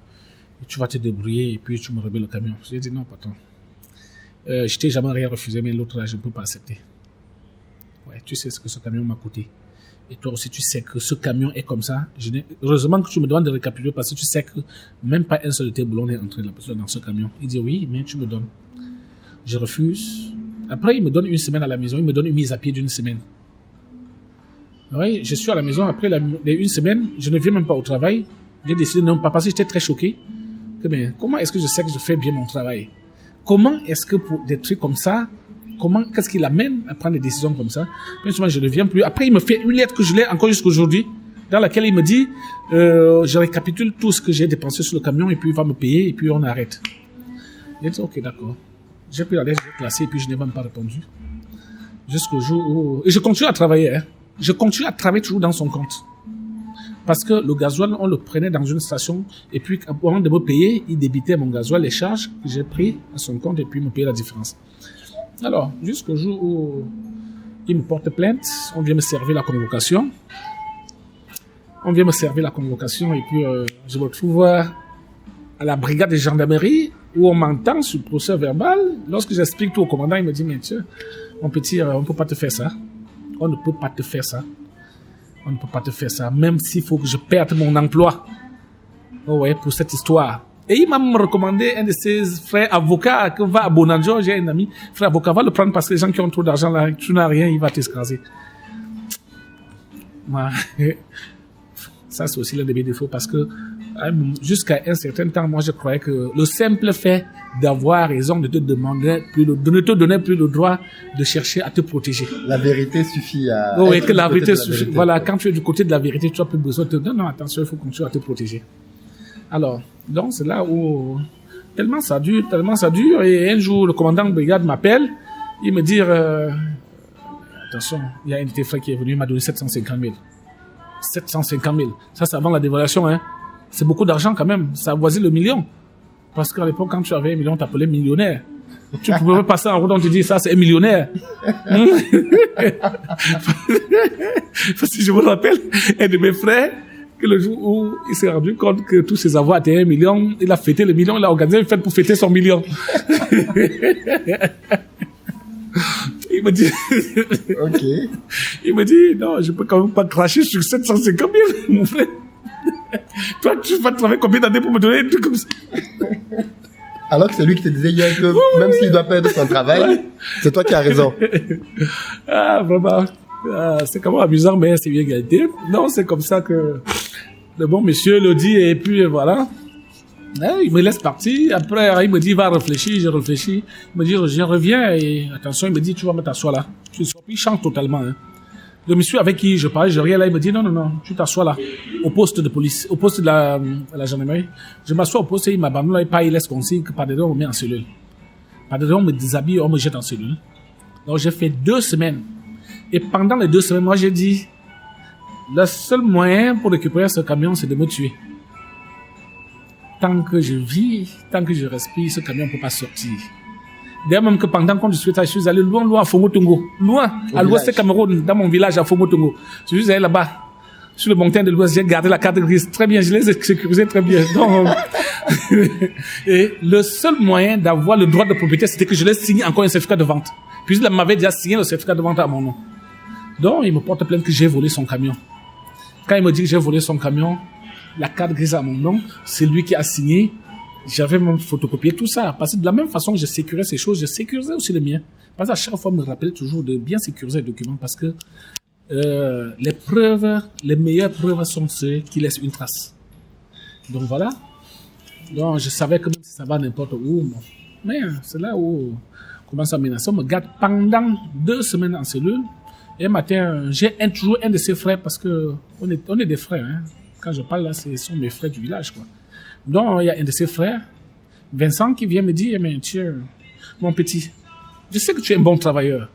Et tu vas te débrouiller et puis tu me remets le camion. J'ai dit non, patron. Je t'ai jamais rien refusé, mais l'autre là, je ne peux pas accepter. Ouais, tu sais ce que ce camion m'a coûté. Et toi aussi, tu sais que ce camion est comme ça. Heureusement que tu me demandes de récapituler parce que tu sais que même pas un seul de tes boulons n'est entré dans ce camion. Il dit oui, mais tu me donnes. Je refuse. Après, il me donne 1 semaine à la maison. Il me donne une mise à pied d'1 semaine. Oui, je suis à la maison. Après les 1 semaine, je ne viens même pas au travail. J'ai décidé de ne pas passer. J'étais très choqué. Mais comment est-ce que je sais que je fais bien mon travail? Comment est-ce que pour des trucs comme ça, qu'est-ce qui l'amène à prendre des décisions comme ça? Puis souvent, je ne viens plus. Après, il me fait une lettre que je l'ai encore jusqu'aujourd'hui, dans laquelle il me dit, je récapitule tout ce que j'ai dépensé sur le camion et puis il va me payer et puis on arrête. J'ai dit, ok, d'accord. J'ai pris la lettre, je l'ai classée et puis je n'ai même pas répondu. Jusqu'au jour où... Et je continue à travailler, hein. Je continue à travailler toujours dans son compte. Parce que le gasoil, on le prenait dans une station et puis avant de me payer, il débitait mon gasoil, les charges que j'ai pris à son compte et puis il me payait la différence. Alors, jusqu'au jour où il me porte plainte, on vient me servir la convocation. Et puis je me retrouve à la brigade de gendarmerie où on m'entend sur le procès verbal. Lorsque j'explique tout au commandant, il me dit, mais tiens, mon petit, on ne peut pas te faire ça. On ne peut pas te faire ça. On ne peut pas te faire ça, même s'il faut que je perde mon emploi. Oh ouais, pour cette histoire. Et il m'a recommandé un de ses frères avocats qui va à Bonanjo. J'ai un ami, frère avocat, va le prendre parce que les gens qui ont trop d'argent là, tu n'as rien, il va t'escraser. Ouais. Ça, c'est aussi l'un de mes défauts parce que jusqu'à un certain temps, moi, je croyais que le simple fait d'avoir raison de te demander de ne te donner plus le droit de chercher à te protéger. La vérité suffit à... Oui, que la vérité suffit. Voilà, quand tu es du côté de la vérité, tu n'as plus besoin de te dire non, attention, il faut continuer à te protéger. Alors, donc, c'est là où tellement ça dure, et un jour, le commandant de brigade m'appelle, il me dit, attention, il y a un de tes frères qui est venu, il m'a donné 750 000. 750 000. Ça, c'est avant la dévaluation, hein. C'est beaucoup d'argent quand même. Ça avoisine le million. Parce qu'à l'époque, quand tu avais 1 million, t'appelais millionnaire. Tu pouvais passer en route, on te dit, ça, c'est un millionnaire. Parce que je me rappelle, un de mes frères, que le jour où il s'est rendu compte que tous ses avoirs étaient 1 million, il a fêté le million, il a organisé une fête pour fêter son million. Il me dit, Ok. il me dit, non, je peux quand même pas cracher sur 750 000, mon frère. Toi, tu vas travailler combien d'années pour me donner un truc comme ça? Alors que c'est lui qui te disait hier que même s'il doit perdre son travail, c'est toi qui as raison. Ah, vraiment. Ah, c'est quand même amusant, mais c'est bien égalité. Non, c'est comme ça que le bon monsieur le dit, et puis voilà. Ah, il me laisse partir. Après, il me dit, va réfléchir. Je réfléchis. Il me dit, je reviens. Et attention, il me dit, tu vas me t'asseoir là. Puis il chante totalement. Hein. Le monsieur avec qui je parlais, je reviens là, il me dit, non, tu t'assois là. Au poste de police, au poste de la gendarmerie. Je m'assois au poste et il m'abandonne là, il laisse consigne que par dedans, on me met en cellule. Par dedans, on me déshabille, on me jette en cellule. Donc, j'ai fait 2 semaines. Et pendant les 2 semaines, moi, j'ai dit, le seul moyen pour récupérer ce camion, c'est de me tuer. Tant que je vis, tant que je respire, ce camion ne peut pas sortir. D'ailleurs, même que pendant qu'on discutait, je suis allé loin à Fongotongo. Loin, à l'ouest du Cameroun, dans mon village à Fongotongo. Je suis allé là-bas, sur le montagne de l'ouest, j'ai gardé la carte grise très bien, je l'ai sécurisée très bien. Donc, et le seul moyen d'avoir le droit de propriété, c'était que je l'ai signé encore un certificat de vente. Puis il m'avait déjà signé le certificat de vente à mon nom. Donc, il me porte plainte que j'ai volé son camion. Quand il me dit que j'ai volé son camion, la carte grise à mon nom, c'est lui qui a signé. J'avais même photocopié tout ça. Parce que de la même façon que je sécurisais ces choses, je sécurisais aussi les miens. Parce qu'à chaque fois, je me rappelle toujours de bien sécuriser les documents. Parce que les preuves, les meilleures preuves sont ceux qui laissent une trace. Donc voilà. Donc je savais que même si ça va n'importe où, bon. Mais c'est là où on commence à menacer. On me garde pendant 2 semaines en cellule. Et un matin, j'ai toujours un de ses frères parce que on est des frères. Hein. Quand je parle là, ce sont mes frères du village, quoi. Donc, il y a un de ses frères, Vincent, qui vient me dire, mais tiens, mon petit, je sais que tu es un bon travailleur.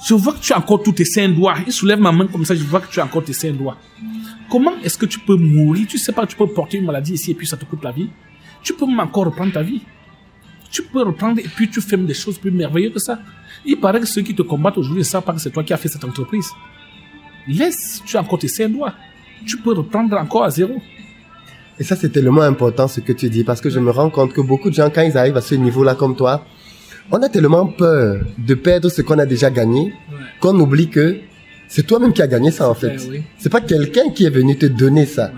Je vois que tu as encore tous tes 5 doigts. Il soulève ma main comme ça, je vois que tu as encore tes 5 doigts. Comment est-ce que tu peux mourir? Tu sais pas, tu peux porter une maladie ici et puis ça te coûte la vie. Tu peux même encore reprendre ta vie. Tu peux reprendre et puis tu fais des choses plus merveilleuses que ça. Il paraît que ceux qui te combattent aujourd'hui ne savent pas que c'est toi qui as fait cette entreprise. Laisse, tu as encore tes 5 doigts. Tu peux reprendre encore à zéro. Et ça, c'est tellement important ce que tu dis, parce que je me rends compte que beaucoup de gens, quand ils arrivent à ce niveau-là comme toi, on a tellement peur de perdre ce qu'on a déjà gagné, qu'on oublie que c'est toi-même qui as gagné ça, en fait. Oui. C'est pas quelqu'un qui est venu te donner ça.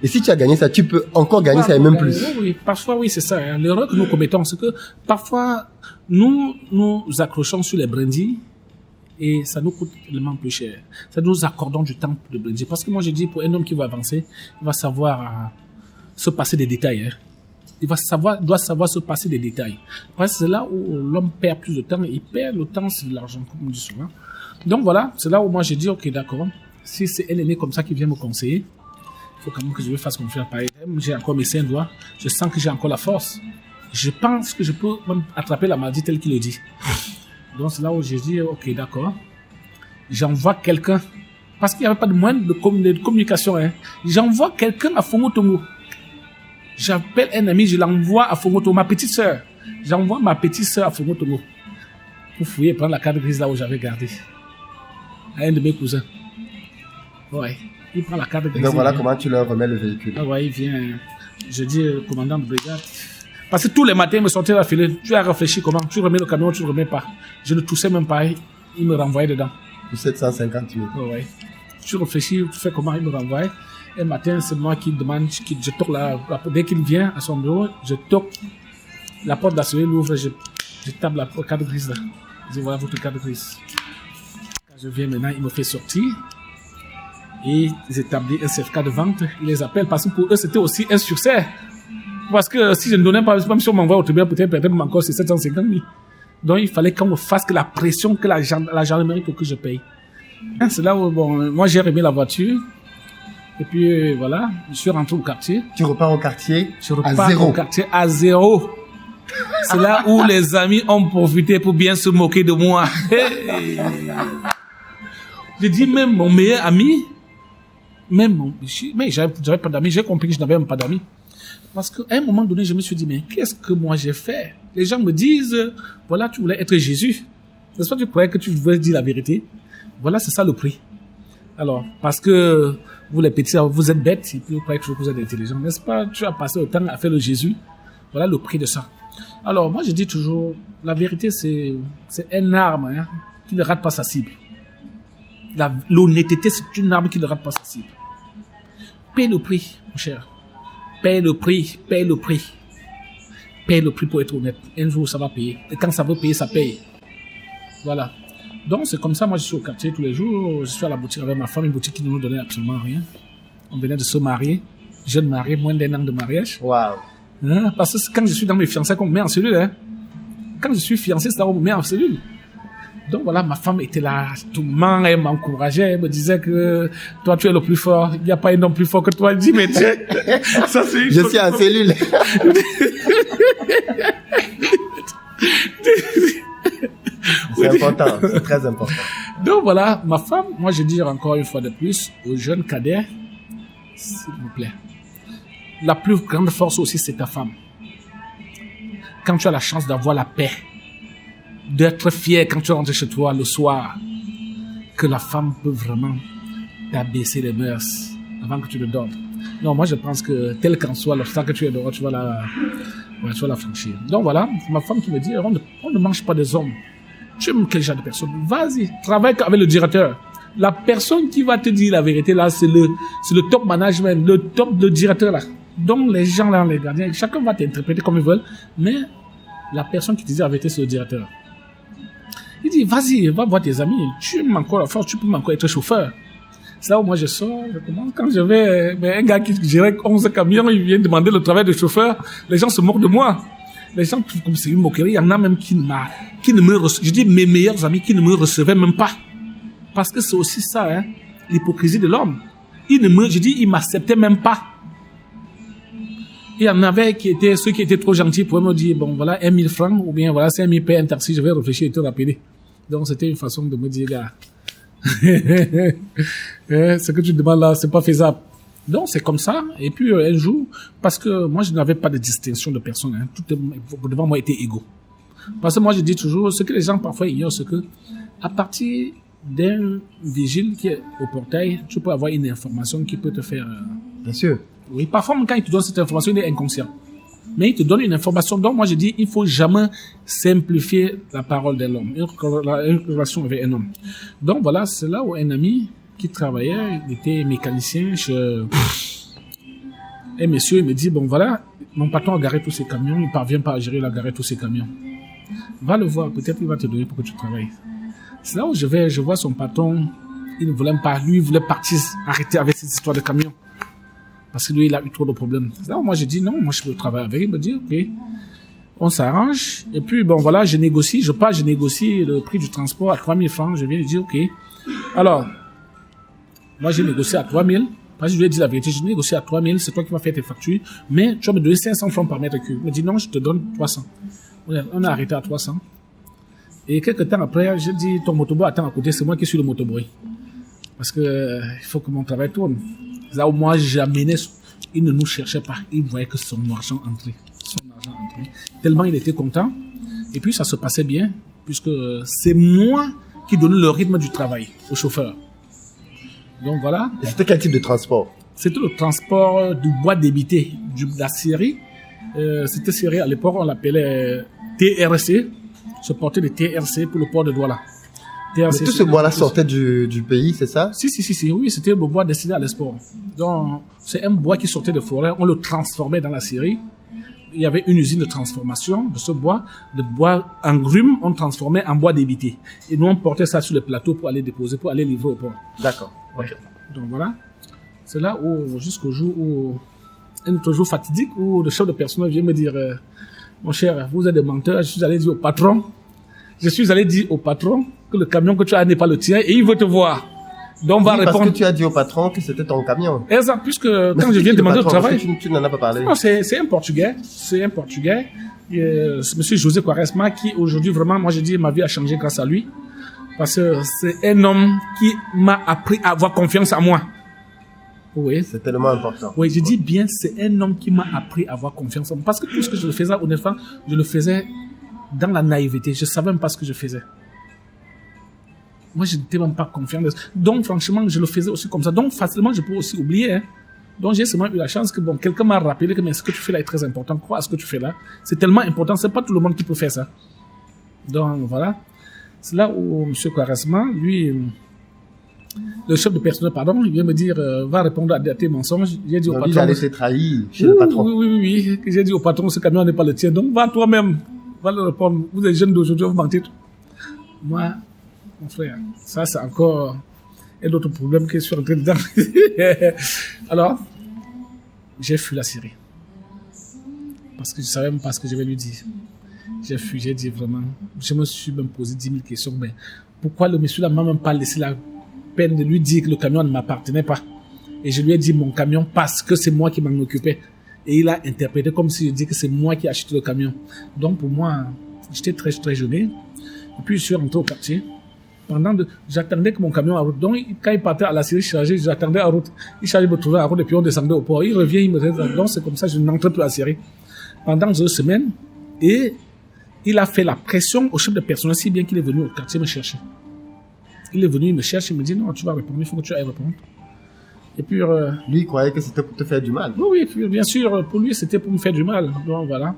Et si tu as gagné ça, tu peux encore gagner ça et même plus. Oui, parfois, oui, c'est ça. Hein. L'erreur que nous commettons, c'est que parfois, nous accrochons sur les brindilles et ça nous coûte tellement plus cher. Ça nous accordons du temps de brindilles. Parce que moi, je dis, pour un homme qui va avancer, il va savoir se passer des détails. Hein. Doit savoir se passer des détails. Parce que c'est là où l'homme perd plus de temps. Il perd le temps, c'est de l'argent, comme on dit souvent. Donc voilà, c'est là où moi j'ai dit, ok, d'accord. Si c'est un aîné comme ça qui vient me conseiller, il faut quand même que je me fasse confiance. Par exemple, j'ai encore mes 5 doigts. Je sens que j'ai encore la force. Je pense que je peux même attraper la maladie telle qu'il le dit. Donc c'est là où j'ai dit, ok, d'accord. J'envoie quelqu'un. Parce qu'il n'y avait pas de moyen de communication. Hein. J'envoie quelqu'un à Fongotongo. J'appelle un ami, je l'envoie à Fongotongo, ma petite sœur. J'envoie ma petite sœur à Fongotongo pour fouiller et prendre la carte grise là où j'avais gardé. À un de mes cousins. Ouais. Il prend la carte grise. Et donc voilà comment tu leur remets le véhicule. Ah ouais, il vient. Je dis au commandant de brigade. Parce que tous les matins, il me sortait la filée. Tu as réfléchi comment? Tu remets le camion, tu ne remets pas. Je ne toussais même pas. Il me renvoyait dedans. Pour 750 000. Ouais. Tu réfléchis, tu fais comment? Il me renvoie. Un matin, c'est moi qui demande, je toque dès qu'il vient à son bureau, je toque la porte de la cellule, l'ouvre, je tape la carte grise là. Je dis voilà votre carte grise. Quand je viens maintenant, il me fait sortir et ils établissent un certificat de vente. Ils les appellent parce que pour eux c'était aussi un succès. Parce que si je ne donnais pas, même si on m'envoie au tribunal, peut-être encore c'est 750 000. Donc il fallait qu'on me fasse que la pression que la gendarmerie pour que je paye. C'est là où bon, moi j'ai remis la voiture. Et puis voilà, je suis rentré au quartier. Tu repars au quartier je repars au quartier à zéro. C'est là où les amis ont profité pour bien se moquer de moi. Je dis même mon meilleur ami, mais j'avais pas d'amis, j'ai compris que je n'avais même pas d'amis. Parce qu'à un moment donné, je me suis dit, mais qu'est-ce que moi j'ai fait? Les gens me disent, voilà, tu voulais être Jésus. N'est-ce pas, tu croyais que tu voulais dire la vérité? Voilà, c'est ça le prix. Alors, parce que vous les petits, vous êtes bêtes, et puis vous croyez que vous êtes intelligents, n'est-ce pas? Tu as passé autant à faire le Jésus. Voilà le prix de ça. Alors, moi, je dis toujours, la vérité, c'est une arme, hein. qui ne rate pas sa cible. L'honnêteté, c'est une arme qui ne rate pas sa cible. Paye le prix, mon cher. Paye le prix, paye le prix. Paye le prix pour être honnête. Un jour, ça va payer. Et quand ça veut payer, ça paye. Voilà. Donc, c'est comme ça. Moi, je suis au quartier tous les jours. Je suis à la boutique avec ma femme, une boutique qui ne nous donnait absolument rien. On venait de se marier. Jeune marié, moins d'1 an de mariage. Waouh. Hein? Parce que quand je suis dans mes fiançailles, on me met en cellule. Hein? Quand je suis fiancé, c'est là où on me met en cellule. Donc voilà, ma femme était là, tout le monde, elle m'encourageait, elle me disait que toi tu es le plus fort, il n'y a pas un homme plus fort que toi. Elle dit, mais tiens, ça c'est Je suis en cellule. C'est important, c'est très important. Donc voilà, ma femme, moi je dis encore une fois de plus aux jeunes cadets, s'il vous plaît, la plus grande force aussi c'est ta femme. Quand tu as la chance d'avoir la paix, d'être fier quand tu rentres chez toi le soir, que la femme peut vraiment t'abaisser les mœurs avant que tu le donnes. Non, moi je pense que tel qu'en soit l'obstacle que tu es dehors, tu vas la franchir. Donc voilà, ma femme qui me dit, on ne mange pas des hommes. Tu aimes quel genre de personne? Vas-y, travaille avec le directeur. La personne qui va te dire la vérité là, c'est le top management, le directeur là. Donc les gens là, les gardiens, chacun va t'interpréter comme ils veulent, mais la personne qui te dit la vérité, c'est le directeur. Il dit, vas-y, va voir tes amis, tu m'as encore la force, tu peux encore être chauffeur. C'est là où moi je sors, je commence, quand je vais, mais un gars qui gérait 11 camions, il vient demander le travail de chauffeur, les gens se moquent de moi. Les gens trouvent comme c'est une moquerie, il y en a même qui ne me recevaient, je dis mes meilleurs amis qui ne me recevaient même pas. Parce que c'est aussi ça, hein, l'hypocrisie de l'homme. Il m'acceptait même pas. Il y en avait ceux qui étaient trop gentils pour me dire, bon, voilà, 1 000 francs, ou bien, voilà, 5 000 paye un taxi, je vais réfléchir et te rappeler. Donc, c'était une façon de me dire, gars, ce que tu demandes là, c'est pas faisable. Donc, c'est comme ça. Et puis, un jour, parce que moi, je n'avais pas de distinction de personne, hein, tout devant moi était égaux. Parce que moi, je dis toujours, ce que les gens parfois ignorent, c'est que, à partir d'un vigile qui est au portail, tu peux avoir une information qui peut te faire, Bien sûr. oui, parfois, quand il te donne cette information, il est inconscient. Mais il te donne une information. Donc, moi, je dis, il faut jamais simplifier la parole d'un homme, une relation avec un homme. Donc, voilà, c'est là où un ami qui travaillait, il était mécanicien chez un monsieur, il me dit, bon, voilà, mon patron a garé tous ses camions, il parvient pas à gérer, il a garé tous ses camions. Va le voir, peut-être il va te donner pour que tu travailles. C'est là où je vois son patron, il ne voulait pas, lui, il voulait partir, arrêter avec cette histoire de camions. Parce que lui, il a eu trop de problèmes. C'est là où moi, j'ai dit, non, moi, je peux travailler avec. Il me dit, ok, on s'arrange. Et puis, bon, voilà, je négocie le prix du transport à 3 000 francs. Je viens lui dire, ok. Alors, moi, j'ai négocié à 3 000. Parce que je lui ai dit la vérité, j'ai négocié à 3 000, c'est toi qui vas faire tes factures. Mais tu vas me donner 500 francs par mètre cube. Il me dit, non, je te donne 300. On a arrêté à 300. Et quelques temps après, j'ai dit, ton motoboy attend à côté, c'est moi qui suis le motoboy. Parce que, il faut que mon travail tourne. Là où moi j'amenais, il ne nous cherchait pas, il voyait que son argent entrait. Tellement il était content. Et puis ça se passait bien, puisque c'est moi qui donnais le rythme du travail au chauffeur. Donc voilà. Et c'était quel type de transport? C'était le transport du bois débité, de la scierie. Cette scierie à l'époque on l'appelait TRC, se portait de TRC pour le port de Douala. Mais tout ce bois-là sortait du pays, c'est ça? Si, oui, c'était le bois destiné à l'export. Donc, c'est un bois qui sortait de forêt, on le transformait dans la scierie. Il y avait une usine de transformation de ce bois, de bois en grume, on transformait en bois débité. Et nous, on portait ça sur le plateau pour aller déposer, pour aller livrer au port. D'accord. Okay. Donc voilà. C'est là où, jusqu'au jour où, un autre jour fatidique, où le chef de personnel vient me dire, mon cher, vous êtes des menteurs, je suis allé dire au patron que le camion que tu as n'est pas le tien et il veut te voir. Donc, on va répondre. Parce que tu as dit au patron que c'était ton camion. Exact, puisque quand je viens demander au travail. Tu n'en as pas parlé. Non, c'est un Portugais. C'est monsieur José Quaresma qui, aujourd'hui, vraiment, moi, je dis, ma vie a changé grâce à lui. Parce que c'est un homme qui m'a appris à avoir confiance en moi. Oui. C'est tellement important. Oui, je dis bien, c'est un homme qui m'a appris à avoir confiance en moi. Parce que tout ce que je faisais, honnêtement, je le faisais dans la naïveté. Je savais même pas ce que je faisais. Moi, je n'étais même pas confiant. Donc, franchement, je le faisais aussi comme ça. Donc, facilement, je peux aussi oublier. Hein. Donc, j'ai seulement eu la chance que, bon, quelqu'un m'a rappelé que mais ce que tu fais là est très important. Crois à ce que tu fais là. C'est tellement important. C'est pas tout le monde qui peut faire ça. Donc, voilà. C'est là où M. Quaresma, lui, le chef de personnel, pardon, il vient me dire, va répondre à tes mensonges. J'ai dit au patron. Il allait se trahir chez le patron. Oui. J'ai dit au patron, ce camion n'est pas le tien. Donc, va toi-même. Va le répondre. Vous êtes jeunes d'aujourd'hui, vous mentez. Moi, mon frère, ça, c'est encore un autre problème que je suis rentré dedans. Alors, j'ai fui la Syrie. Parce que je savais même pas ce que je vais lui dire. J'ai fui, j'ai dit vraiment. Je me suis même posé 10 000 questions. Mais pourquoi le monsieur là m'a même pas laissé la peine de lui dire que le camion ne m'appartenait pas? Et je lui ai dit mon camion parce que c'est moi qui m'en occupais. Et il a interprété comme si je dis que c'est moi qui ai acheté le camion. Donc pour moi, j'étais très, très gêné. Et puis je suis rentré au quartier. J'attendais que mon camion à route. Donc quand il partait à la Syrie chargé, j'attendais à route. Il chargeait me trouver à route et puis on descendait au port. Il revient, il me dit, donc c'est comme ça, je n'entrais plus à la Syrie. Pendant 2 semaines. Et il a fait la pression au chef de personnel si bien qu'il est venu au quartier me chercher. Il est venu, il me cherche, il me dit non, tu vas répondre, il faut que tu ailles répondre. Et puis... lui, il croyait que c'était pour te faire du mal. Oui, bien sûr, pour lui, c'était pour me faire du mal. Donc voilà.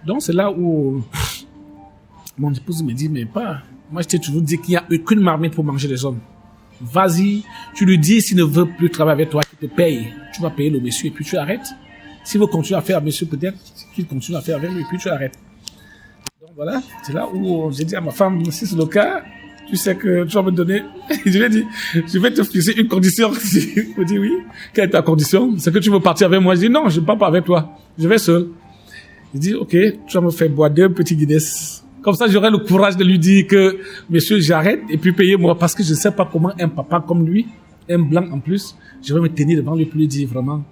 Donc c'est là où mon épouse me dit, mais pas... Moi, je t'ai toujours dit qu'il n'y a aucune marmite pour manger les hommes. Vas-y, tu lui dis s'il ne veut plus travailler avec toi, qu'il te paye. Tu vas payer le monsieur et puis tu arrêtes. S'il veut continuer à faire avec monsieur, peut-être qu'il continue à faire avec lui et puis tu arrêtes. Donc voilà, c'est là où j'ai dit à ma femme, si c'est le cas, tu sais que tu vas me donner... Je lui ai dit, je vais te fixer une condition. Il me dit oui. Quelle est ta condition? C'est que tu veux partir avec moi? Je dis non, je ne pars pas avec toi. Je vais seul. Il dit ok, tu vas me faire boire 2 petits Guinness. Comme ça, j'aurai le courage de lui dire que, monsieur, j'arrête et puis payez-moi parce que je ne sais pas comment un papa comme lui, un blanc en plus, je vais me tenir devant lui pour lui dire vraiment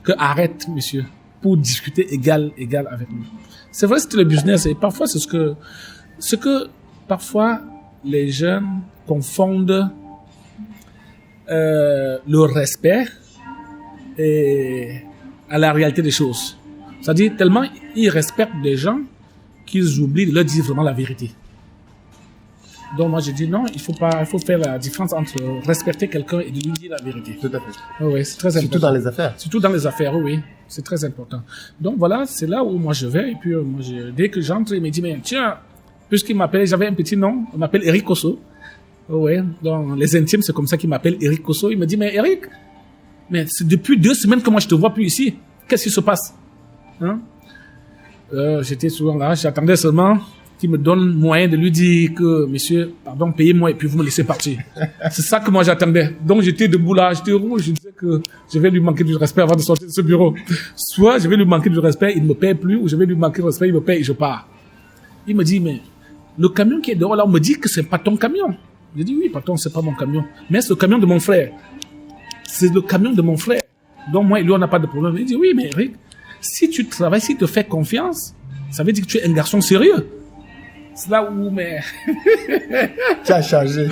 que arrête, monsieur, pour discuter égal avec lui. C'est vrai, c'est le business et parfois c'est ce que parfois les jeunes confondent le respect et à la réalité des choses. C'est-à-dire tellement ils respectent des gens qu'ils oublient de leur dire vraiment la vérité. Donc moi je dis non, il faut faire la différence entre respecter quelqu'un et de lui dire la vérité. Tout à fait. Oui, c'est très important. Surtout dans les affaires. Surtout dans les affaires, oui, c'est très important. Donc voilà, c'est là où moi je vais et puis dès que j'entre, il me dit mais tiens, puisqu'il m'appelait, j'avais un petit nom, on m'appelle Eric Kosso. Oui, dans les intimes c'est comme ça qu'il m'appelle Eric Kosso. Il me dit mais Eric, mais c'est depuis 2 semaines que moi je te vois plus ici. Qu'est-ce qui se passe? Hein? J'étais souvent là, j'attendais seulement qu'il me donne moyen de lui dire que, monsieur, pardon, payez-moi et puis vous me laissez partir. C'est ça que moi j'attendais. Donc j'étais debout là, j'étais rouge, je disais que je vais lui manquer du respect avant de sortir de ce bureau. Soit je vais lui manquer du respect, il ne me paye plus, ou je vais lui manquer du respect, il me paye et je pars. Il me dit, mais le camion qui est dehors là, on me dit que c'est pas ton camion. J'ai dit, oui, patron, c'est pas mon camion. Mais c'est le camion de mon frère. C'est le camion de mon frère. Donc moi et lui, on n'a pas de problème. Il dit, oui, mais Eric, si tu travailles, si tu te fais confiance, ça veut dire que tu es un garçon sérieux. C'est là où, mais... Tu as changé.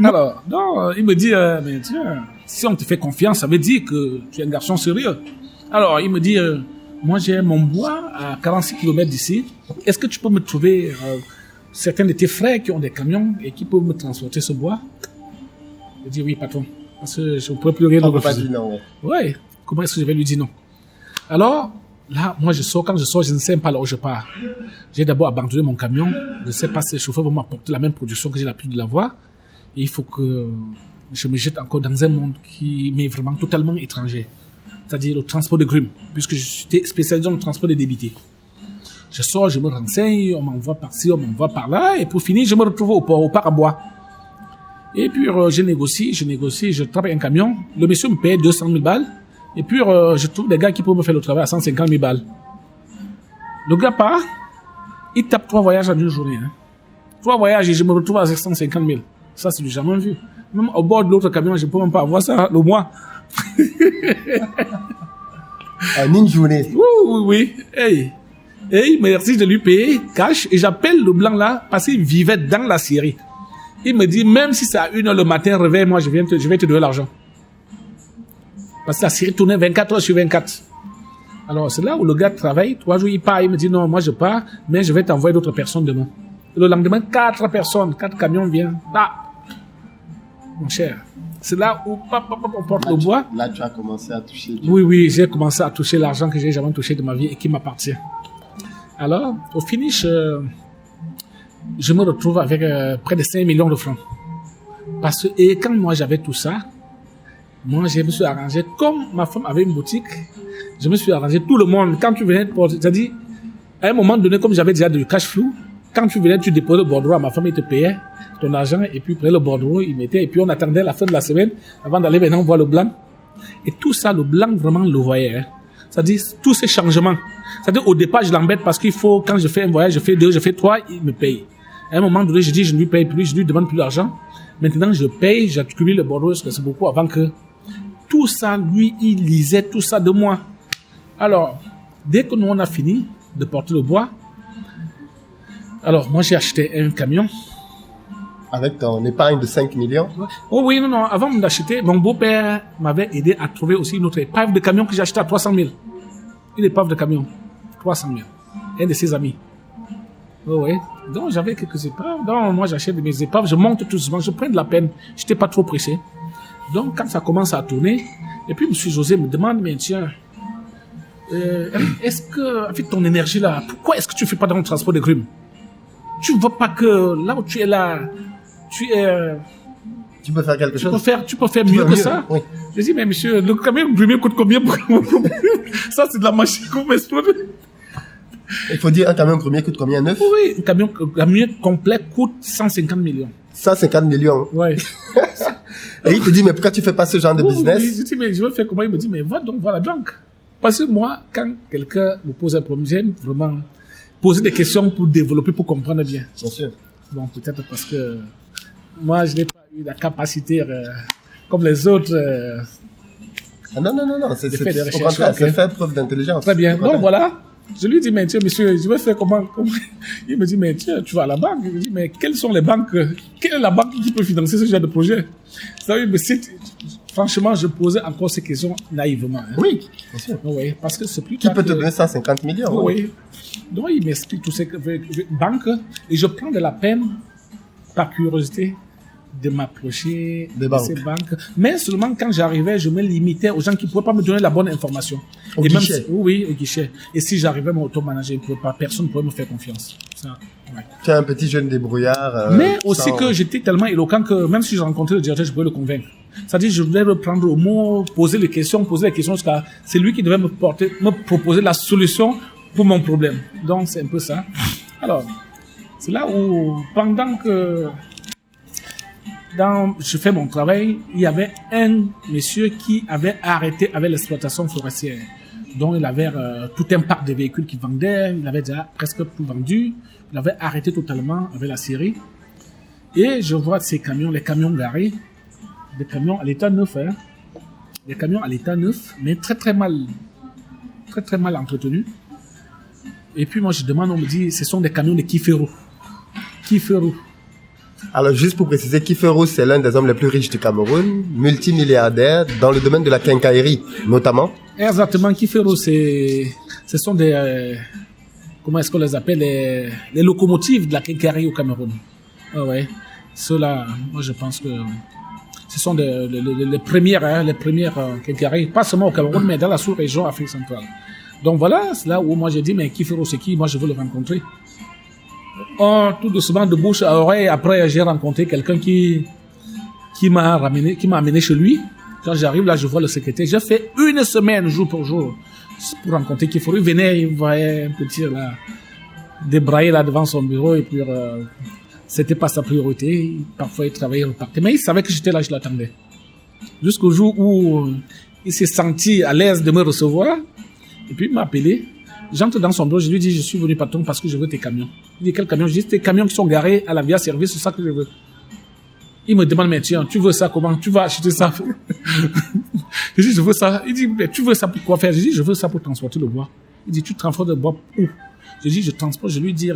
Alors, non, il me dit, mais tiens, si on te fait confiance, ça veut dire que tu es un garçon sérieux. Alors, il me dit, moi j'ai mon bois à 46 km d'ici. Est-ce que tu peux me trouver certains de tes frères qui ont des camions et qui peuvent me transporter ce bois? Je dis oui, patron. Parce que je ne pourrais plus rien refuser. On peut pas dire non. Ouais. Comment est-ce que je vais lui dire non? Alors, là, moi je sors. Quand je sors, je ne sais pas là où je pars. J'ai d'abord abandonné mon camion. Je ne sais pas si le chauffeur va m'apporter la même production que j'ai l'habitude de l'avoir. Et il faut que je me jette encore dans un monde qui m'est vraiment totalement étranger. C'est-à-dire le transport de grumes, puisque je suis spécialisé dans le transport des débités. Je sors, je me renseigne, on m'envoie par-ci, on m'envoie par-là, et pour finir, je me retrouve au port, au parc à bois. Et puis, je négocie, je travaille un camion. Le monsieur me paye 200 000 balles. Et puis, je trouve des gars qui peuvent me faire le travail à 150 000 balles. Le gars part, il tape 3 voyages en une journée. Hein. 3 voyages et je me retrouve à 150 000. Ça, c'est du jamais vu. Même au bord de l'autre camion, je ne peux même pas avoir ça le mois. En une journée. Oui. Hey, merci de lui payer cash. Et j'appelle le blanc là parce qu'il vivait dans la Syrie. Il me dit, même si c'est à 1h le matin, réveille-moi, je vais te donner l'argent. Parce que la Syrie tournait 24 heures sur 24. Alors, c'est là où le gars travaille. 3 jours, il part. Il me dit, non, moi je pars, mais je vais t'envoyer d'autres personnes demain. Le lendemain, 4 personnes, 4 camions viennent. Ah, mon cher. C'est là où on porte le bois. Là, tu as commencé à toucher. Oui, j'ai commencé à toucher l'argent que j'ai jamais touché de ma vie et qui m'appartient. Alors, au finish, je me retrouve avec près de 5 millions de francs. Parce que, et quand moi j'avais tout ça, moi je me suis arrangé, comme ma femme avait une boutique, je me suis arrangé tout le monde. Quand tu venais, c'est-à-dire, à un moment donné, comme j'avais déjà du cash flow, quand tu venais, tu déposais le bordereau à ma femme, il te payait ton argent, et puis après le bordereau, il mettait, et puis on attendait la fin de la semaine avant d'aller maintenant voir le blanc. Et tout ça, le blanc vraiment le voyait. Hein. C'est-à-dire, tous ces changements. C'est-à-dire, au départ, je l'embête parce qu'il faut, quand je fais un voyage, je fais 2, je fais 3, il me paye. À un moment donné, je dis, je ne lui paye plus, je lui demande plus d'argent. Maintenant, je paye, j'accumule le bordereau, parce que c'est beaucoup avant que tout ça, lui, il lisait tout ça de moi. Alors, dès que nous, on a fini de porter le bois, alors, moi, j'ai acheté un camion. Avec ton épargne de 5 millions? Oh oui, non, avant d'acheter, mon beau-père m'avait aidé à trouver aussi une autre épave de camion que j'ai acheté à 300 000. Une épave de camion, 300 000. Un de ses amis. Oh oui. Donc, j'avais quelques épaves. Donc, moi, j'achète mes épaves, je monte tout doucement, je prends de la peine. Je n'étais pas trop pressé. Donc, quand ça commence à tourner, et puis, M. José me demande, mais tiens, est-ce que, avec ton énergie là, pourquoi est-ce que tu ne fais pas dans le transport de grumes? Tu ne vois pas que là où tu es là, tu peux faire quelque chose. Tu peux faire mieux que ça. Oui. Je dis, mais monsieur, le camion grumier coûte combien pour ça, c'est de la machine qu'on m'explose. Il faut dire, un camion grumier coûte combien, neuf? Oui, un camion complet coûte 150 millions. 150 millions. Ouais. Et il te dit, mais pourquoi tu fais pas ce genre de business? Oui, je dis, mais je veux faire comment? Il me dit, mais va donc voir la banque. Parce que moi, quand quelqu'un me pose un problème, j'aime vraiment poser des questions pour développer, pour comprendre bien. Bien sûr. Bon, peut-être parce que moi, je n'ai pas eu la capacité comme les autres. Ah non, c'est au contraire, c'est faire preuve d'intelligence. Très bien. Donc voilà, je lui dis, mais tiens, monsieur, je vais faire comment? Il me dit, mais tiens, tu vas à la banque. Je lui dis, mais quelles sont les banques? Quelle est la banque qui peut financer ce genre de projet? Ça veut dire, mais franchement, je posais encore ces questions naïvement. Hein. Oui, bien sûr. Oui, parce que c'est plus qui peut te donner 150 millions? Oui. Donc, il m'explique tout ce que banque, et je prends de la peine, par curiosité, de m'approcher de ces banques. Mais seulement quand j'arrivais, je me limitais aux gens qui ne pouvaient pas me donner la bonne information. Au guichet. Oui, au guichet. Et si j'arrivais, mon auto-manager, personne ne pouvait me faire confiance. Ça, ouais. Tu es un petit jeune débrouillard. Mais aussi que j'étais tellement éloquent que même si je rencontrais le directeur, je pouvais le convaincre. C'est-à-dire, je devais le prendre au mot, poser les questions jusqu'à... C'est lui qui devait me proposer la solution pour mon problème. Donc, c'est un peu ça. Alors, c'est là où, pendant que je fais mon travail, il y avait un monsieur qui avait arrêté avec l'exploitation forestière. Donc, il avait tout un parc de véhicules qu'il vendait. Il avait déjà presque tout vendu. Il avait arrêté totalement avec la série. Et je vois ces camions, les camions garés, des camions à l'état neuf, hein. Des camions à l'état neuf, mais très mal entretenus. Et puis moi je demande, on me dit, ce sont des camions de Kifero. Alors juste pour préciser, Kifero, c'est l'un des hommes les plus riches du Cameroun, multimilliardaire dans le domaine de la quincaillerie, notamment. Exactement, Kifero, ce sont des, comment est-ce qu'on les appelle, les locomotives de la quincaillerie au Cameroun. Ah ouais, ceux-là, moi je pense que ce sont les premières quincailleries, pas seulement au Cameroun, mais dans la sous-région Afrique centrale. Donc voilà, c'est là où moi j'ai dit, mais Kifero c'est qui? Moi je veux le rencontrer. Tout doucement de bouche à oreille, après j'ai rencontré quelqu'un qui m'a amené chez lui. Quand j'arrive là, je vois le secrétaire. J'ai fait 1 semaine, jour pour jour, pour rencontrer Kifero. Il venait, il voyait un petit là, débrailler là devant son bureau et puis c'était pas sa priorité. Parfois il travaillait, il repartait. Mais il savait que j'étais là, je l'attendais. Jusqu'au jour où il s'est senti à l'aise de me recevoir. Et puis il m'a appelé. J'entre dans son bureau, je lui dis, je suis venu patron parce que je veux tes camions. Il dit, quels camions? Je dis, tes camions qui sont garés à la via service, c'est ça que je veux. Il me demande, mais tiens, tu veux ça comment? Tu vas acheter ça? Je dis, je veux ça. Il dit, mais tu veux ça pour quoi faire? Je dis, je veux ça pour transporter le bois. Il dit, tu transportes le bois où? Je dis, je transporte, je lui dis,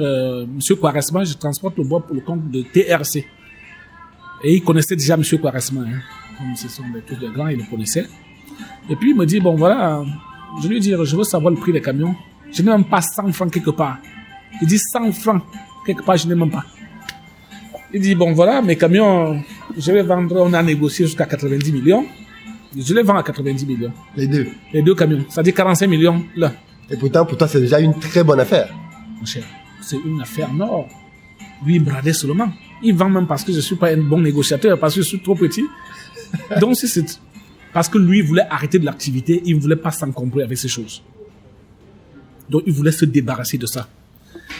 monsieur Quaresma, je transporte le bois pour le compte de TRC. Et il connaissait déjà monsieur Quaresma, hein. Comme ce sont tous les grands, il le connaissait. Et puis il me dit, bon voilà, je lui dis, je veux savoir le prix des camions. Je n'ai même pas 100 francs quelque part. Il dit 100 francs quelque part, je n'ai même pas. Il dit, bon voilà, mes camions, je vais vendre, on a négocié jusqu'à 90 millions. Je les vends à 90 millions. Les deux? Les deux camions. Ça dit 45 millions là. Et pourtant, pour toi, c'est déjà une très bonne affaire. Mon cher, c'est une affaire nord. Lui, il bradait seulement. Il vend même parce que je suis pas un bon négociateur, parce que je suis trop petit. Donc, c'est parce que lui, il voulait arrêter de l'activité, il ne voulait pas s'encombrer avec ces choses. Donc, il voulait se débarrasser de ça.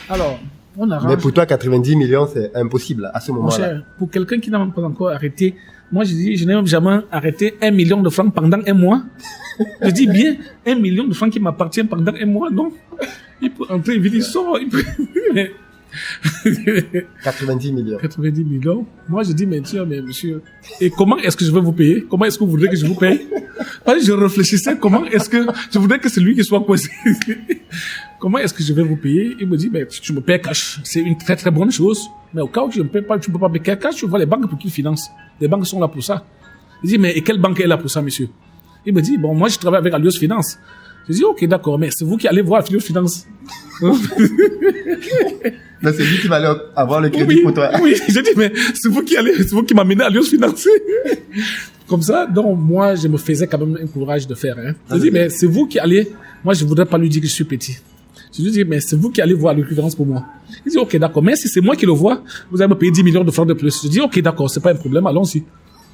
Alors, on arrange. Mais pour toi, 90 millions, c'est impossible à ce Mon moment-là. cher, pour quelqu'un qui n'a même pas encore arrêté, moi je dis, je n'ai même jamais arrêté 1 million de francs pendant un mois. Je dis bien, 1 million de francs qui m'appartient pendant un mois, non. Il peut entrer, il sort, il peut... 90 millions. 90 millions. Moi je dis, mais monsieur, et comment est-ce que je vais vous payer? Comment est-ce que vous voudrez que je vous paye? Parce que je réfléchissais, comment est-ce que je voudrais que c'est lui qui soit coincé? Comment est-ce que je vais vous payer? Il me dit, mais tu me payes cash. C'est une très très bonne chose. Mais au cas où tu ne peux pas me payer cash, tu vois les banques pour qui financent. Les banques sont là pour ça. Il dit, mais et quelle banque est là pour ça, monsieur? Il me dit, bon, moi je travaille avec Allios Finance. Je dis, ok, d'accord, mais c'est vous qui allez voir Allios Finance. Mais c'est lui qui va aller avoir le crédit pour toi. Oui, je dis, mais c'est vous qui m'amenez à Allios Finance. Comme ça, donc moi, je me faisais quand même un courage de faire. Hein. Je dis, mais c'est vous qui allez... Moi, je voudrais pas lui dire que je suis petit. Je lui dis, mais c'est vous qui allez voir l'équivalence pour moi. Il dit, ok, d'accord, mais si c'est moi qui le vois, vous allez me payer 10 millions de francs de plus. Je dis, ok, d'accord, c'est pas un problème, allons-y.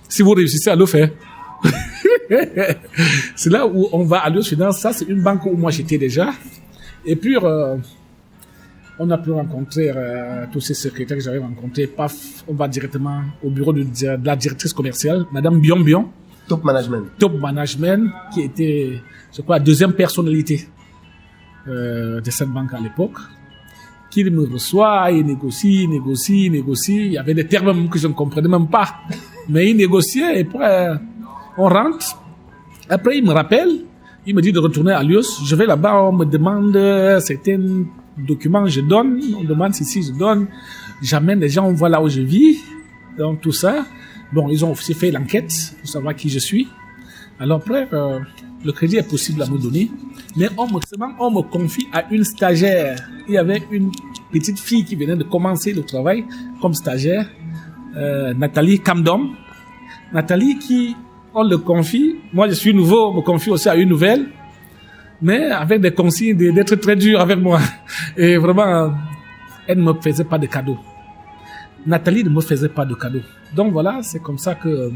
Si vous réussissez à le faire. C'est là où on va à Allios Finance. Ça, c'est une banque où moi j'étais déjà. Et puis, on a pu rencontrer tous ces secrétaires que j'avais rencontrés. Paf, on va directement au bureau de la directrice commerciale, Madame Bion. Top management. Top management, qui était, je crois, la deuxième personnalité de cette banque à l'époque. Qui me reçoit, il négocie. Il y avait des termes que je ne comprenais même pas. Mais il négociait et après, on rentre. Après, il me rappelle, il me dit de retourner à Allios. Je vais là-bas, on me demande certains documents, je donne. On demande si je donne. J'amène les gens, on voit là où je vis. Donc, tout ça. Bon, ils ont aussi fait l'enquête pour savoir qui je suis. Alors après, le crédit est possible à me donner. Mais on me confie à une stagiaire. Il y avait une petite fille qui venait de commencer le travail comme stagiaire. Nathalie Camdom. Nathalie qui, on le confie. Moi, je suis nouveau, on me confie aussi à une nouvelle. Mais avec des consignes d'être très dur avec moi. Et vraiment, elle ne me faisait pas de cadeaux. Nathalie ne me faisait pas de cadeaux. Donc voilà, c'est comme ça que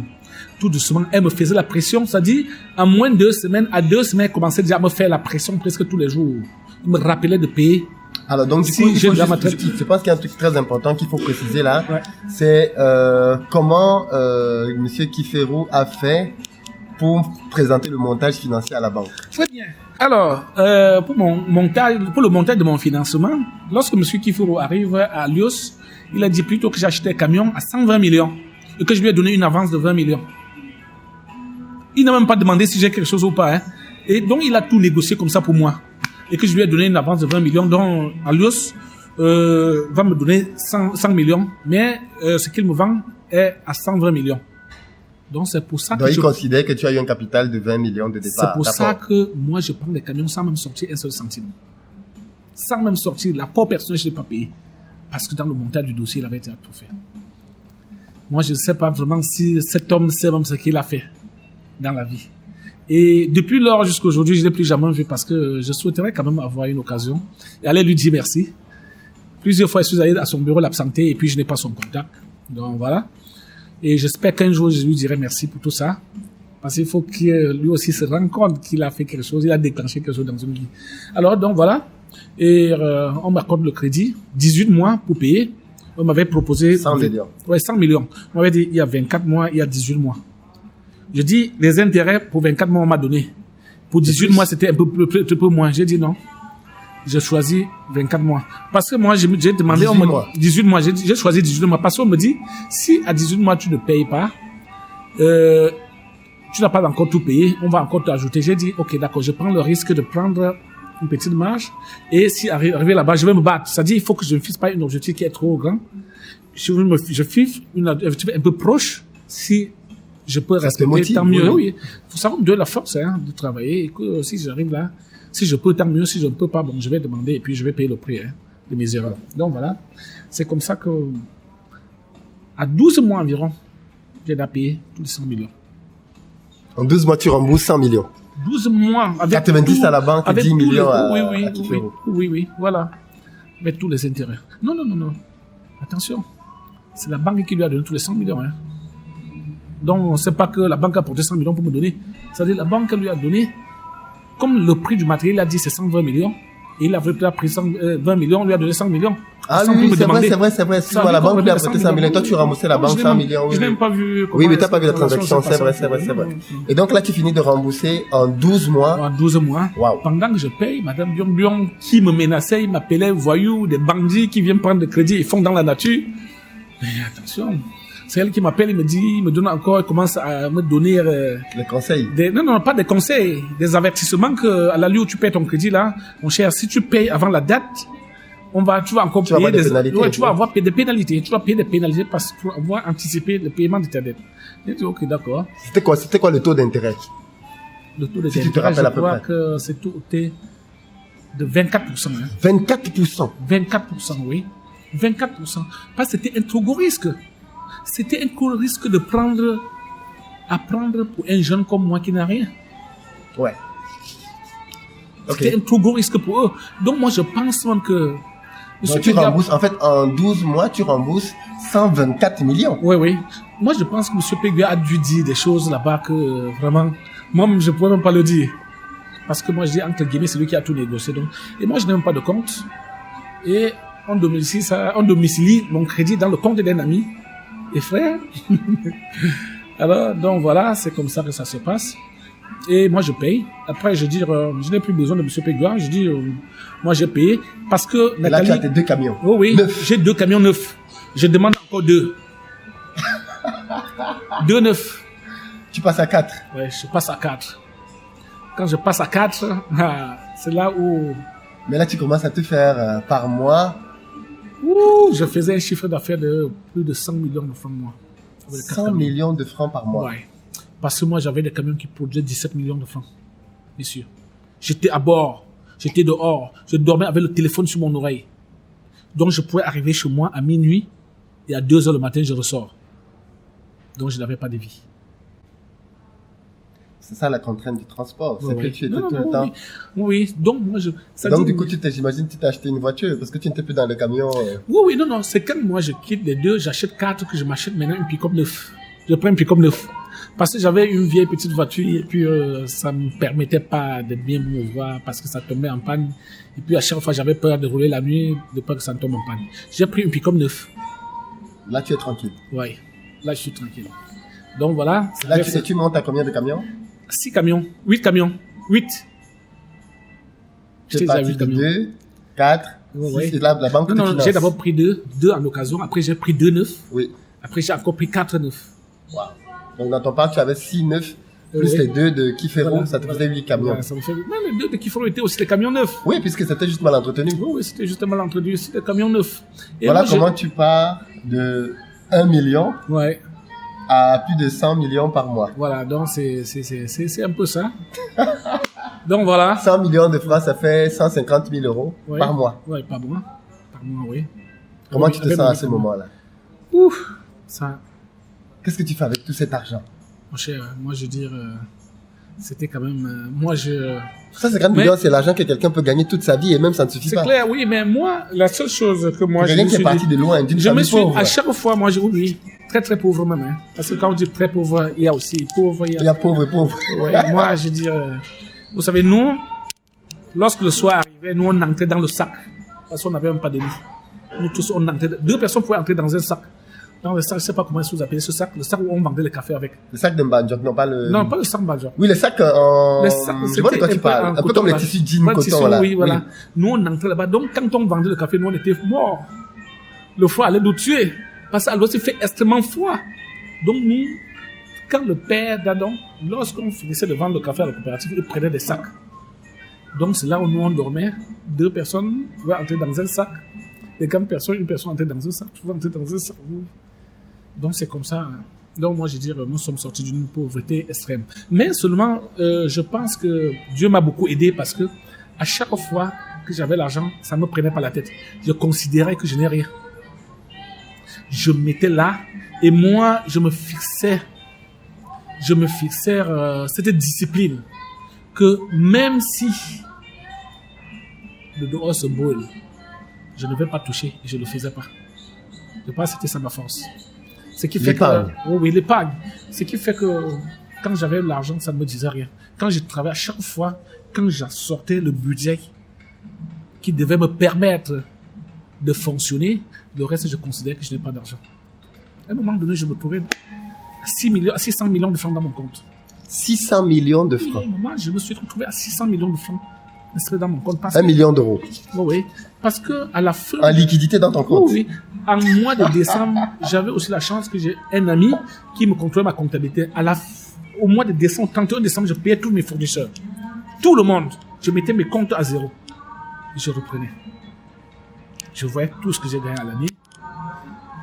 tout doucement, elle me faisait la pression. C'est-à-dire, en moins de 2 semaines, à 2 semaines, elle commençait déjà à me faire la pression presque tous les jours. Elle me rappelait de payer. Alors donc, du coup, je pense qu'il y a un truc très important qu'il faut préciser là. Ouais. C'est comment Monsieur Kiferou a fait pour présenter le montage financier à la banque. Très bien. Alors, pour le montage de mon financement, lorsque Monsieur Kiferou arrive à Allios, il a dit plutôt que j'achetais un camion à 120 millions et que je lui ai donné une avance de 20 millions. Il n'a même pas demandé si j'ai quelque chose ou pas. Hein. Et donc, il a tout négocié comme ça pour moi. Et que je lui ai donné une avance de 20 millions, dont Allios va me donner 100 millions. Mais ce qu'il me vend est à 120 millions. Donc, c'est pour ça donc, il considère que tu as eu un capital de 20 millions de départ. C'est pour ça que moi, je prends les camions sans même sortir un seul centime. Sans même sortir. L'apport personnel, je ne l'ai pas payé. Parce que dans le montage du dossier, il avait été tout fait. Moi, je ne sais pas vraiment si cet homme sait même ce qu'il a fait dans la vie. Et depuis lors jusqu'à aujourd'hui, je ne l'ai plus jamais vu parce que je souhaiterais quand même avoir une occasion et aller lui dire merci. Plusieurs fois, je suis allé à son bureau l'absenter et puis je n'ai pas son contact. Donc voilà. Et j'espère qu'un jour, je lui dirai merci pour tout ça. Parce qu'il faut qu'il lui aussi se rende compte qu'il a fait quelque chose, il a déclenché quelque chose dans une vie. Alors, donc voilà. Et on m'accorde le crédit, 18 mois pour payer. On m'avait proposé 100 millions. Ouais, 100 millions. On m'avait dit il y a 24 mois, il y a 18 mois. Je dis les intérêts pour 24 mois on m'a donné. Pour 18 mois c'était un peu moins. J'ai dit non. J'ai choisi 24 mois. Parce que moi j'ai demandé 18 mois. J'ai choisi 18 mois parce qu'on me dit si à 18 mois tu ne payes pas, tu n'as pas encore tout payé, on va encore t'ajouter. J'ai dit ok d'accord, je prends le risque de prendre une petite marge et si arrivé là-bas je vais me battre. C'est-à-dire il faut que je ne fixe pas un objectif qui est trop grand. Je fixe un objectif un peu proche. Si je peux respecter, tant mieux. Oui. Faut savoir me donner la force de travailler et que si j'arrive là, si je peux, tant mieux. Si je ne peux pas, bon, je vais demander et puis je vais payer le prix de mes erreurs. Donc voilà, c'est comme ça que à 12 mois environ, j'ai payer tous les 100 millions. En 12 mois, tu rembourses 100 millions. 12 mois. Avec 90 tout, à la banque, 10 millions oui, voilà. Avec tous les intérêts. Non. Attention, c'est la banque qui lui a donné tous les 100 millions. Hein. Donc, c'est pas que la banque a porté 100 millions pour me donner. C'est-à-dire, la banque lui a donné, comme le prix du matériel, il a dit c'est 120 millions, et il avait pris 20 millions, on lui a donné 100 millions. Ah oui, c'est vrai. Excuse-moi, la banque lui a prêté 100 millions. Toi, tu remboursais la banque 100 millions. Je n'ai même pas vu. Oui, mais t'as pas vu la transaction, c'est vrai. Et donc là, tu finis de rembourser en 12 mois. En 12 mois. Wow. Pendant que je paye, Madame Bion, qui me menaçait, il m'appelait voyou, des bandits qui viennent prendre des crédits, ils font dans la nature. Mais attention. C'est elle qui m'appelle, il me dit, il me donne encore, il commence à me donner les conseils. Non, pas des conseils, des avertissements que à la lieu où tu payes ton crédit là, mon cher, si tu payes avant la date, tu vas encore payer des pénalités. Ouais, tu vas avoir des pénalités, tu vas payer des pénalités parce que tu vas avoir anticipé le paiement de ta dette. J'ai dit OK, d'accord. C'était quoi le taux d'intérêt? Le taux d'intérêt, je crois que c'était de 24%. Hein. 24%. 24%, oui. 24%. Parce que c'était un trop gros risque. C'était un gros risque de prendre pour un jeune comme moi qui n'a rien. Ouais. C'était un trop gros risque pour eux. Donc moi je pense même que... Donc tu rembourses, en fait, en 12 mois, tu rembourses 124 millions. Oui. Moi je pense que M. Péguia a dû dire des choses là-bas que vraiment... Moi je ne pourrais même pas le dire. Parce que moi je dis entre guillemets, c'est lui qui a tout négocié. Donc. Et moi je n'ai même pas de compte. Et on domicilie mon crédit dans le compte d'un ami et frère. Alors, donc voilà, c'est comme ça que ça se passe. Et moi, je paye. Après, je dis, je n'ai plus besoin de M. Péguia. Je dis, moi, j'ai payé parce que Nathalie... Là, tu as tes 2 camions. Oh oui, j'ai 2 camions neufs. Je demande encore 2. 2 neufs. Tu passes à 4. Ouais, je passe à 4. Quand je passe à 4, c'est là où... Mais là, tu commences à te faire par mois... je faisais un chiffre d'affaires de plus de 100 millions de francs par mois. 100 millions de francs par mois. Ouais. Parce que moi, j'avais des camions qui produisaient 17 millions de francs. Messieurs. J'étais à bord. J'étais dehors. Je dormais avec le téléphone sur mon oreille. Donc, je pouvais arriver chez moi à minuit et à 2 heures le matin, je ressors. Donc, je n'avais pas de vie. C'est ça la contrainte du transport. C'est que tu étais tout le temps. Oui. Donc, moi, donc, du coup, j'imagine, tu t'es acheté une voiture parce que tu n'étais plus dans le camion. Oui, non. C'est quand moi, je quitte les 2, j'achète 4 que je m'achète maintenant une pick-up neuf. Je prends une pick-up neuf. Parce que j'avais une vieille petite voiture et puis ça me permettait pas de bien me mouvoir parce que ça tombait en panne. Et puis à chaque fois, j'avais peur de rouler la nuit, de peur que ça ne tombe en panne. J'ai pris une pick-up neuf. Là, tu es tranquille. Oui. Là, je suis tranquille. Donc voilà. Là, tu montes à combien de camions? 6 camions. 8 camions. 8. Tu es parti de 2, 4, 6, c'est là la banque te finance. J'ai d'abord pris 2 en occasion. Après, j'ai pris 2 neufs. Oui. Après, j'ai encore pris 4 neufs. Wow. Donc, dans ton parc, tu avais 6 neufs, plus les 2 de Kifero, voilà, ça te faisait 8 camions. Voilà, ça me fait... Non, les 2 de Kifero étaient aussi des camions neufs. Oui, puisque c'était juste mal entretenu. Oui, c'était juste mal entretenu, c'était des camions neufs. Et voilà comment tu pars de 1 million à plus de 100 millions par mois. Voilà, donc c'est un peu ça. Donc voilà. 100 millions de francs, ça fait 150 000 euros par mois. Oui, par mois. Par mois, oui. Comment tu te sens à ce moment-là? Ouf, ça... Qu'est-ce que tu fais avec tout cet argent? Mon cher, moi je veux dire, c'était quand même... Ça, 50 millions, c'est l'argent que quelqu'un peut gagner toute sa vie et même ça ne suffit pas. C'est clair, oui, mais moi, la seule chose que moi... Quelqu'un qui est parti de loin, d'une famille pauvre. À chaque fois, moi, oui, très très pauvre même. Hein, parce que quand on dit très pauvre, il y a aussi pauvre. Il y a pauvre et pauvre. Ouais, moi, je veux dire... vous savez, nous, lorsque le soir arrivait, nous on entrait dans le sac. Parce qu'on n'avait même pas de lit. Nous tous, on entrait... 2 personnes pouvaient entrer dans un sac. Dans le sac, je ne sais pas comment vous appelez ce sac, le sac où on vendait le café avec. Le sac de Mbadjok, non pas le... Non, pas le sac Mbadjok. Oui, le sac en... Je vois de quoi tu parles. Un peu comme les tissus jeans coton, là. Oui, voilà. Nous, on entrait là-bas. Donc, quand on vendait le café, nous, on était morts. Le froid allait nous tuer. Parce qu'à l'eau, il fait extrêmement froid. Donc, nous, quand le père d'Adam, lorsqu'on finissait de vendre le café à la coopérative, il prenait des sacs. Donc, c'est là où nous, on dormait. 2 personnes pouvaient entrer dans un sac. Les 4 personnes, une personne entrait dans un sac. Pouvait entrer dans un sac. Donc, c'est comme ça. Donc, moi, je veux dire, nous sommes sortis d'une pauvreté extrême. Mais seulement, je pense que Dieu m'a beaucoup aidé parce que à chaque fois que j'avais l'argent, ça me prenait pas la tête. Je considérais que je n'ai rien. Je m'étais là et moi, je me fixais cette discipline que même si le dehors se brûle, je ne vais pas toucher et je ne le faisais pas. Je pense que c'était ça ma force. Ce qui fait l'épargne. Oui, l'épargne. Ce qui fait que quand j'avais l'argent, ça ne me disait rien. Quand je travaillais, à chaque fois, quand je sortais le budget qui devait me permettre de fonctionner, le reste, je considérais que je n'ai pas d'argent. À un moment donné, je me trouvais 600 millions de francs dans mon compte. 600 millions de À francs. un moment, je me suis retrouvé à 600 millions de francs inscrits dans mon compte. 1 million d'euros. Oui, parce que à la fin... En liquidité dans ton compte. Oui, en mois de décembre, j'avais aussi la chance que j'ai un ami qui me contrôlait ma comptabilité. Au mois de décembre, 31 décembre, je payais tous mes fournisseurs. Tout le monde. Je mettais mes comptes à zéro. Et je reprenais. Je voyais tout ce que j'ai gagné à l'année.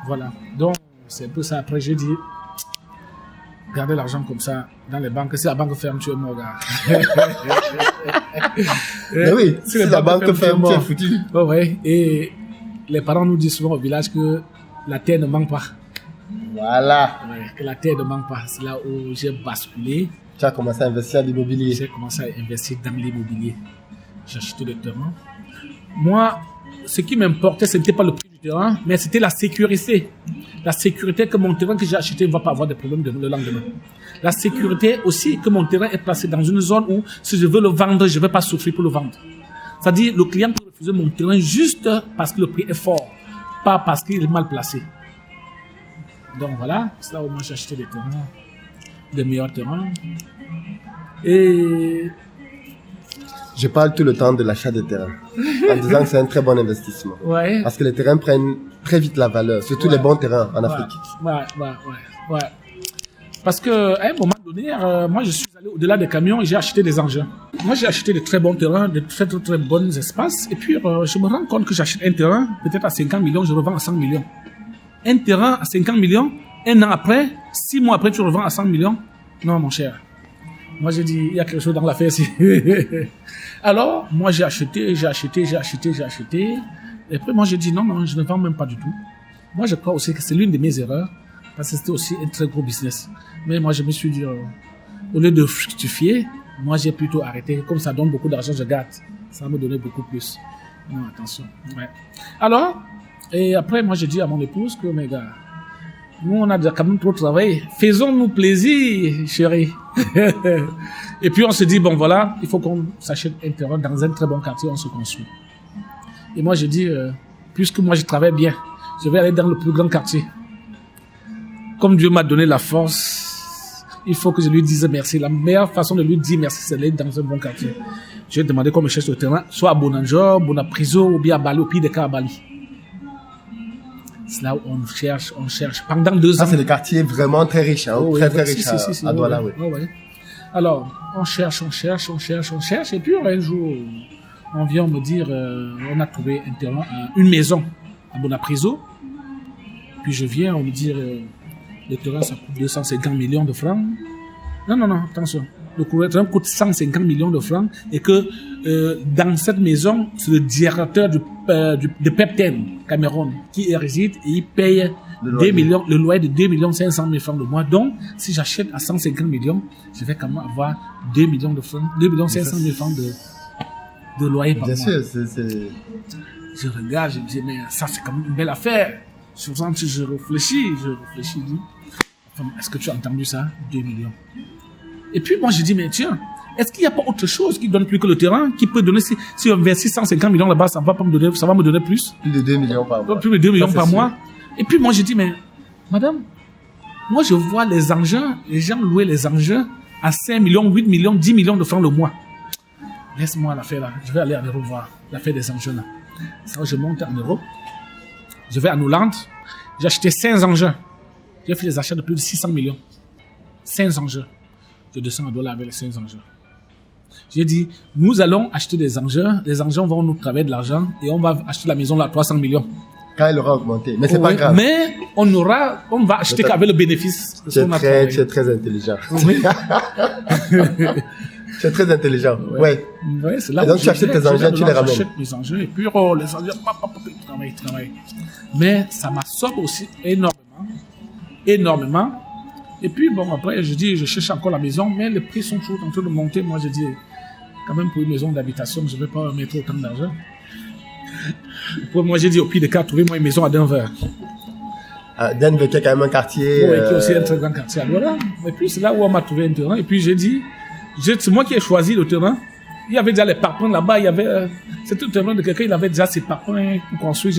Voilà. Donc, c'est un peu ça. Après, j'ai dit, gardez l'argent comme ça dans les banques. Si la banque ferme, tu es mort, gars. Mais oui, si la banque ferme, tu es foutu. Ouais. Et les parents nous disent souvent au village que la terre ne manque pas. Voilà. Ouais, que la terre ne manque pas. C'est là où j'ai basculé. Tu as commencé à investir dans l'immobilier. J'ai commencé à investir dans l'immobilier. J'ai acheté des terrains. Moi, ce qui m'importait, ce n'était pas le prix du terrain, mais c'était la sécurité. La sécurité que mon terrain que j'ai acheté ne va pas avoir de problème le lendemain. La sécurité aussi que mon terrain est placé dans une zone où, si je veux le vendre, je ne vais pas souffrir pour le vendre. C'est-à-dire, le client peut refuser mon terrain juste parce que le prix est fort, pas parce qu'il est mal placé. Donc voilà, c'est là où moi j'ai acheté des terrains, des meilleurs terrains. Et Je parle tout le temps de l'achat des terrains, en disant que c'est un très bon investissement. ouais. Parce que les terrains prennent très vite la valeur, surtout les bons terrains en Afrique. Ouais. Parce que à un moment donné, moi je suis allé au-delà des camions et j'ai acheté des engins. Moi j'ai acheté de très bons terrains, de très bons espaces. Et puis je me rends compte que j'achète un terrain, peut-être à 50 millions, je revends à 100 millions. Un terrain à 50 millions, un an après, 6 mois après, tu revends à 100 millions. Non, mon cher. Moi, j'ai dit, il y a quelque chose dans l'affaire ici. Alors, moi, j'ai acheté. Et puis, moi, j'ai dit, non, je ne vends même pas du tout. Moi, je crois aussi que c'est l'une de mes erreurs, parce que c'était aussi un très gros business. Mais moi, je me suis dit, au lieu de fructifier, moi, j'ai plutôt arrêté. Comme ça donne beaucoup d'argent, je garde. Ça va me donner beaucoup plus. Non, attention. Ouais. Alors, et après, moi, j'ai dit à mon épouse que, mes gars, nous, on a déjà quand même trop travaillé. Faisons-nous plaisir, chérie. Et puis, on se dit, bon, voilà, il faut qu'on s'achète un terrain dans un très bon quartier, on se construit. Et moi, je dis, puisque moi, je travaille bien, je vais aller dans le plus grand quartier. Comme Dieu m'a donné la force, il faut que je lui dise merci. La meilleure façon de lui dire merci, c'est d'aller dans un bon quartier. J'ai demandé qu'on me cherche le terrain, soit à Bonanjo, Bonapriso, ou bien à Bali, au pire des cas à Bali. C'est là où on cherche. Pendant 2 ans. Ça, c'est des quartiers vraiment très riches, hein, très riches à Douala, oui. Ouais. Alors, on cherche. Et puis, un jour, on vient me dire, on a trouvé un terrain, une maison à Bonapriso. Puis je viens, on me dit, le terrain, ça coûte 250 millions de francs. Non, attention. Le terrain coûte 150 millions de francs et que dans cette maison, c'est le directeur de Pepten, Cameroun, qui y réside et il paye le loyer de 2 500 000 francs le mois. Donc, si j'achète à 150 millions, je vais quand même avoir 2 millions de francs, 2 500 000 francs de loyer par mois. Bien sûr, Je regarde, je me dis, mais ça, c'est quand même une belle affaire. Souvent, je réfléchis, je dis, enfin, est-ce que tu as entendu ça? 2 millions. Et puis, moi, je dis, mais tiens, est-ce qu'il n'y a pas autre chose qui donne plus que le terrain, qui peut donner, si on investit 150 millions là-bas, ça va me donner plus? Plus de 2 millions par mois. Plus de 2 millions par mois. Et puis, moi, je dis, mais, madame, moi, je vois les engins, les gens louer les engins à 5 millions, 8 millions, 10 millions de francs le mois. Laisse-moi l'affaire là. Je vais aller en Europe voir l'affaire des engins là. Ça, je monte en Europe. Je vais en Hollande. J'ai acheté 5 engins. J'ai fait des achats de plus de 600 millions. 5 engins. Je descends à Douala avec les 5 engins. J'ai dit, nous allons acheter des engins. Les engins vont nous travailler de l'argent et on va acheter la maison là à 300 millions. Quand elle aura augmenté. Mais c'est pas grave. Mais on va acheter qu'avec le bénéfice. Tu es très intelligent. Oui. Tu es très intelligent. Ouais. C'est là et donc tu achètes tes engins, tu les ramènes. J'achète mes engins et puis les engins, ils travaillent. Mais ça m'absorbe aussi énormément. Et puis bon, après je dis, je cherche encore la maison, mais les prix sont toujours en train de monter. Moi je dis, quand même pour une maison d'habitation, je ne vais pas mettre autant d'argent. Moi j'ai dit au pire des cas, trouvez-moi une maison à Denver. Denver, qui est quand même un quartier... Oui, qui est aussi un très grand quartier à Douala. Et puis, c'est là où on m'a trouvé un terrain. Et puis, j'ai dit, c'est moi qui ai choisi le terrain. Il y avait déjà les parpaings là-bas. Il y avait, c'était le terrain de quelqu'un, il avait déjà ses parpaings pour construire.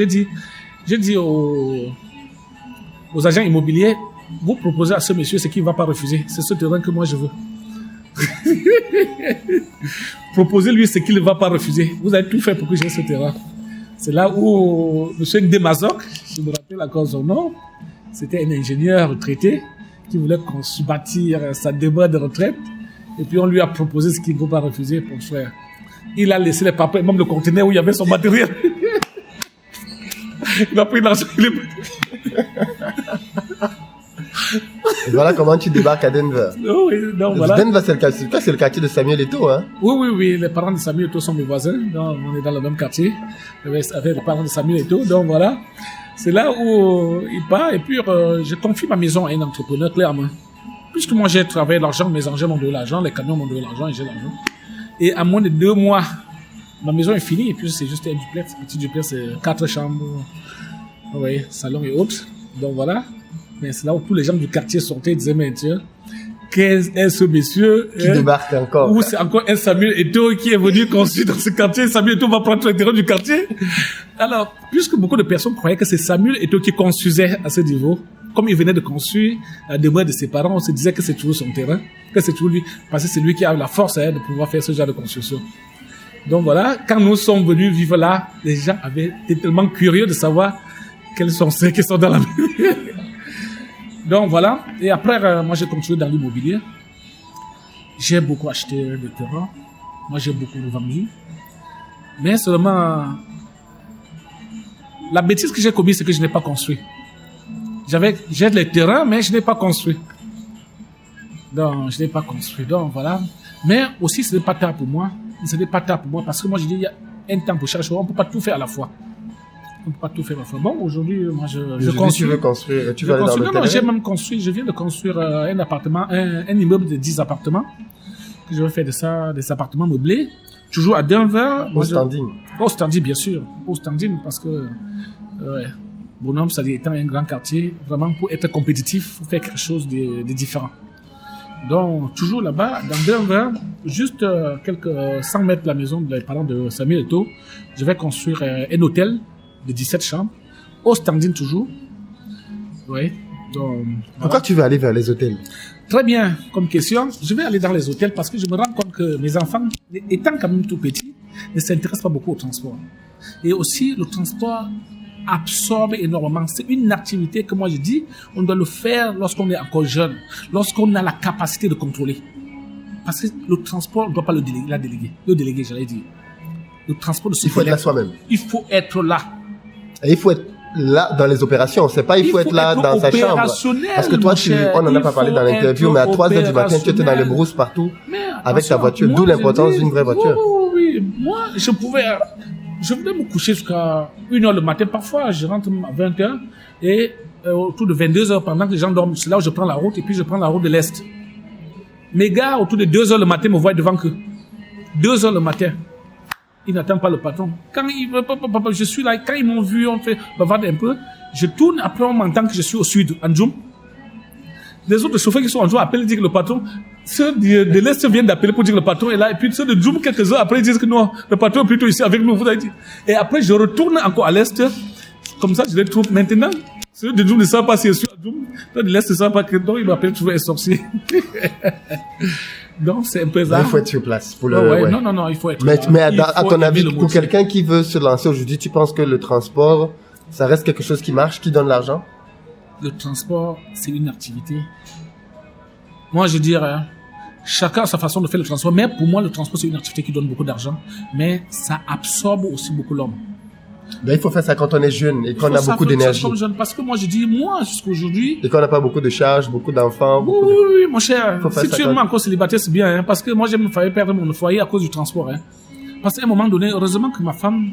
J'ai dit aux agents immobiliers, vous proposez à ce monsieur ce qu'il ne va pas refuser. C'est ce terrain que moi je veux. Proposez-lui ce qu'il ne va pas refuser. Vous avez tout fait pour que j'ai ce terrain. C'est là où M. Ndemazok, je me rappelle encore son nom, c'était un ingénieur retraité qui voulait bâtir sa demeure de retraite. Et puis on lui a proposé ce qu'il ne peut pas refuser pour faire. Il a laissé les papiers, même le conteneur où il y avait son matériel. Il a pris l'argent. Et voilà comment tu débarques à Denver. Oh oui, donc voilà. Denver, c'est le quartier de Samuel Eto'o, hein? Oui. Les parents de Samuel Eto'o sont mes voisins. Donc, on est dans le même quartier avec les parents de Samuel Eto'o. Donc voilà. C'est là où il part. Et puis, je confie ma maison à un entrepreneur, clairement. Puisque moi, j'ai travaillé l'argent, mes engins m'ont donné l'argent, les camions m'ont donné l'argent et j'ai l'argent. Et à moins de 2 mois, ma maison est finie. Et puis, c'est juste un duplex. Petit duplex, c'est 4 chambres. Oui, salon et autres. Donc voilà. Mais c'est là où tous les gens du quartier sortaient et disaient, mais Dieu, qu'est-ce ce monsieur qui débarque encore? Ou c'est encore un Samuel Eto'o qui est venu construire dans ce quartier. Samuel Eto'o va prendre tout le terrain du quartier. Alors, puisque beaucoup de personnes croyaient que c'est Samuel Eto'o qui construisait à ce niveau, comme il venait de construire la demeure de ses parents, on se disait que c'est toujours son terrain, que c'est toujours lui, parce que c'est lui qui a la force de pouvoir faire ce genre de construction. Donc voilà, quand nous sommes venus vivre là, les gens été tellement curieux de savoir quels sont ceux qui sont dans la maison. Donc voilà, et après, moi j'ai continué dans l'immobilier. J'ai beaucoup acheté de terrain. Moi j'ai beaucoup vendu. Mais seulement, la bêtise que j'ai commise, c'est que je n'ai pas construit. J'ai les terrains, mais je n'ai pas construit. Donc, je n'ai pas construit. Donc voilà. Mais aussi, ce n'est pas tard pour moi. Ce n'est pas tard pour moi parce que moi je dis, il y a un temps pour chaque chose. On ne peut pas tout faire à la fois. On ne peut pas tout faire à la fois. Bon, aujourd'hui, moi je construis. Tu veux construire, tu veux aller dans le terrain? Non, j'ai même construit, je viens de construire un appartement, un immeuble de 10 appartements. Que je vais faire de ça, des appartements meublés. Toujours à Denver. Au standing. Au standing, bien sûr. Au standing parce que, Bonhomme, ça étant un grand quartier, vraiment pour être compétitif, il faut faire quelque chose de différent. Donc, toujours là-bas, dans Denver, juste quelques 100 mètres de la maison des parents de Samuel Eto'o, je vais construire un hôtel de 17 chambres, au standing toujours. Oui. Donc, pourquoi tu veux aller vers les hôtels? Très bien, comme question. Je vais aller dans les hôtels parce que je me rends compte que mes enfants, étant quand même tout petits, ne s'intéressent pas beaucoup au transport. Et aussi, le transport absorbe énormément. C'est une activité que moi je dis, on doit le faire lorsqu'on est encore jeune, lorsqu'on a la capacité de contrôler. Parce que le transport, on ne doit pas le déléguer, j'allais dire. Le transport de ce il faut être là soi-même. Il faut être là. Et il faut être là dans les opérations. C'est pas il faut être là dans sa chambre. Parce que toi, on n'en a pas parlé dans l'interview, mais à 3h du matin, tu étais dans les brousses partout avec ta voiture. D'où l'importance d'une vraie voiture. Oui. Moi, je venais me coucher jusqu'à 1h le matin. Parfois, je rentre à 20h et autour de 22h, pendant que les gens dorment, c'est là où je prends la route et puis je prends la route de l'Est. Mes gars, autour de 2h le matin, me voient devant qu'eux. 2h le matin. Ils n'attendent pas le patron. Quand je suis là, quand ils m'ont vu, on fait bavarder un peu, je tourne, après on m'entend que je suis au sud, en Djoum. Les autres chauffeurs qui sont en Djoum appellent et disent que le patron, ceux de l'Est viennent d'appeler pour dire que le patron est là, et puis ceux de Djoum, quelques heures après, ils disent que non, le patron est plutôt ici avec nous, vous avez dit. Et après, je retourne encore à l'Est, comme ça, je les trouve maintenant. Ceux de Djoum ne savent pas si je suis à Djoum, ceux de l'Est ne savent pas que, donc ils m'appellent toujours un sorcier. Donc, c'est un peu ça. Il faut être sur place. Pour Non, il faut être mais à ton avis, pour quelqu'un qui veut se lancer aujourd'hui, tu penses que le transport, ça reste quelque chose qui marche, qui donne l'argent? Le transport, c'est une activité. Moi, je dirais, chacun a sa façon de faire le transport, mais pour moi, le transport, c'est une activité qui donne beaucoup d'argent, mais ça absorbe aussi beaucoup l'homme. Ben, il faut faire ça quand on est jeune et qu'on a beaucoup d'énergie. Parce que moi, je dis, moi, jusqu'à aujourd'hui. Et qu'on n'a pas beaucoup de charges, beaucoup d'enfants. Oui, mon cher. Si tu es encore célibataire, c'est bien, hein, parce que moi, j'ai failli perdre mon foyer à cause du transport, hein. Parce qu'à un moment donné, heureusement que ma femme,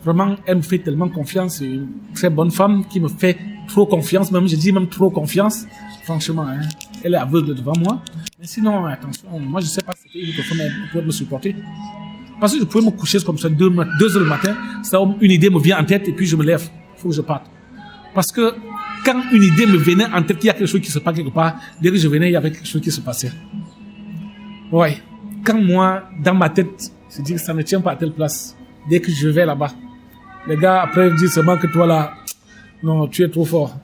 vraiment, elle me fait tellement confiance. C'est une très bonne femme qui me fait trop confiance, même, je dis même trop confiance. Franchement, hein. Elle est aveugle devant moi. Mais sinon, attention, moi, je sais pas si une personne pour me supporter. Parce que je pouvais me coucher comme ça 2 heures le matin, ça, une idée me vient en tête et puis je me lève. Il faut que je parte. Parce que quand une idée me venait en tête qu'il y a quelque chose qui se passe quelque part, dès que je venais, il y avait quelque chose qui se passait. Ouais. Quand moi, dans ma tête, je dis que ça ne tient pas à telle place, dès que je vais là-bas, les gars, après, disent seulement que toi là, non, tu es trop fort.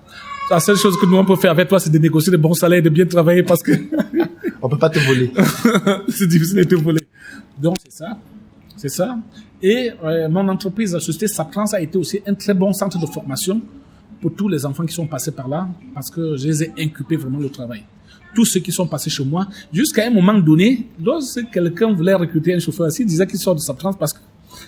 La seule chose que nous, on peut faire avec toi, c'est de négocier de bons salaires et de bien travailler parce que On peut pas te voler. c'est difficile de te voler. Donc, c'est ça. C'est ça. Et mon entreprise, la société Saptrans, a été aussi un très bon centre de formation pour tous les enfants qui sont passés par là, parce que je les ai inculqués vraiment le travail. Tous ceux qui sont passés chez moi, jusqu'à un moment donné, lorsque quelqu'un voulait recruter un chauffeur, il disait qu'il sort de Saptrans parce que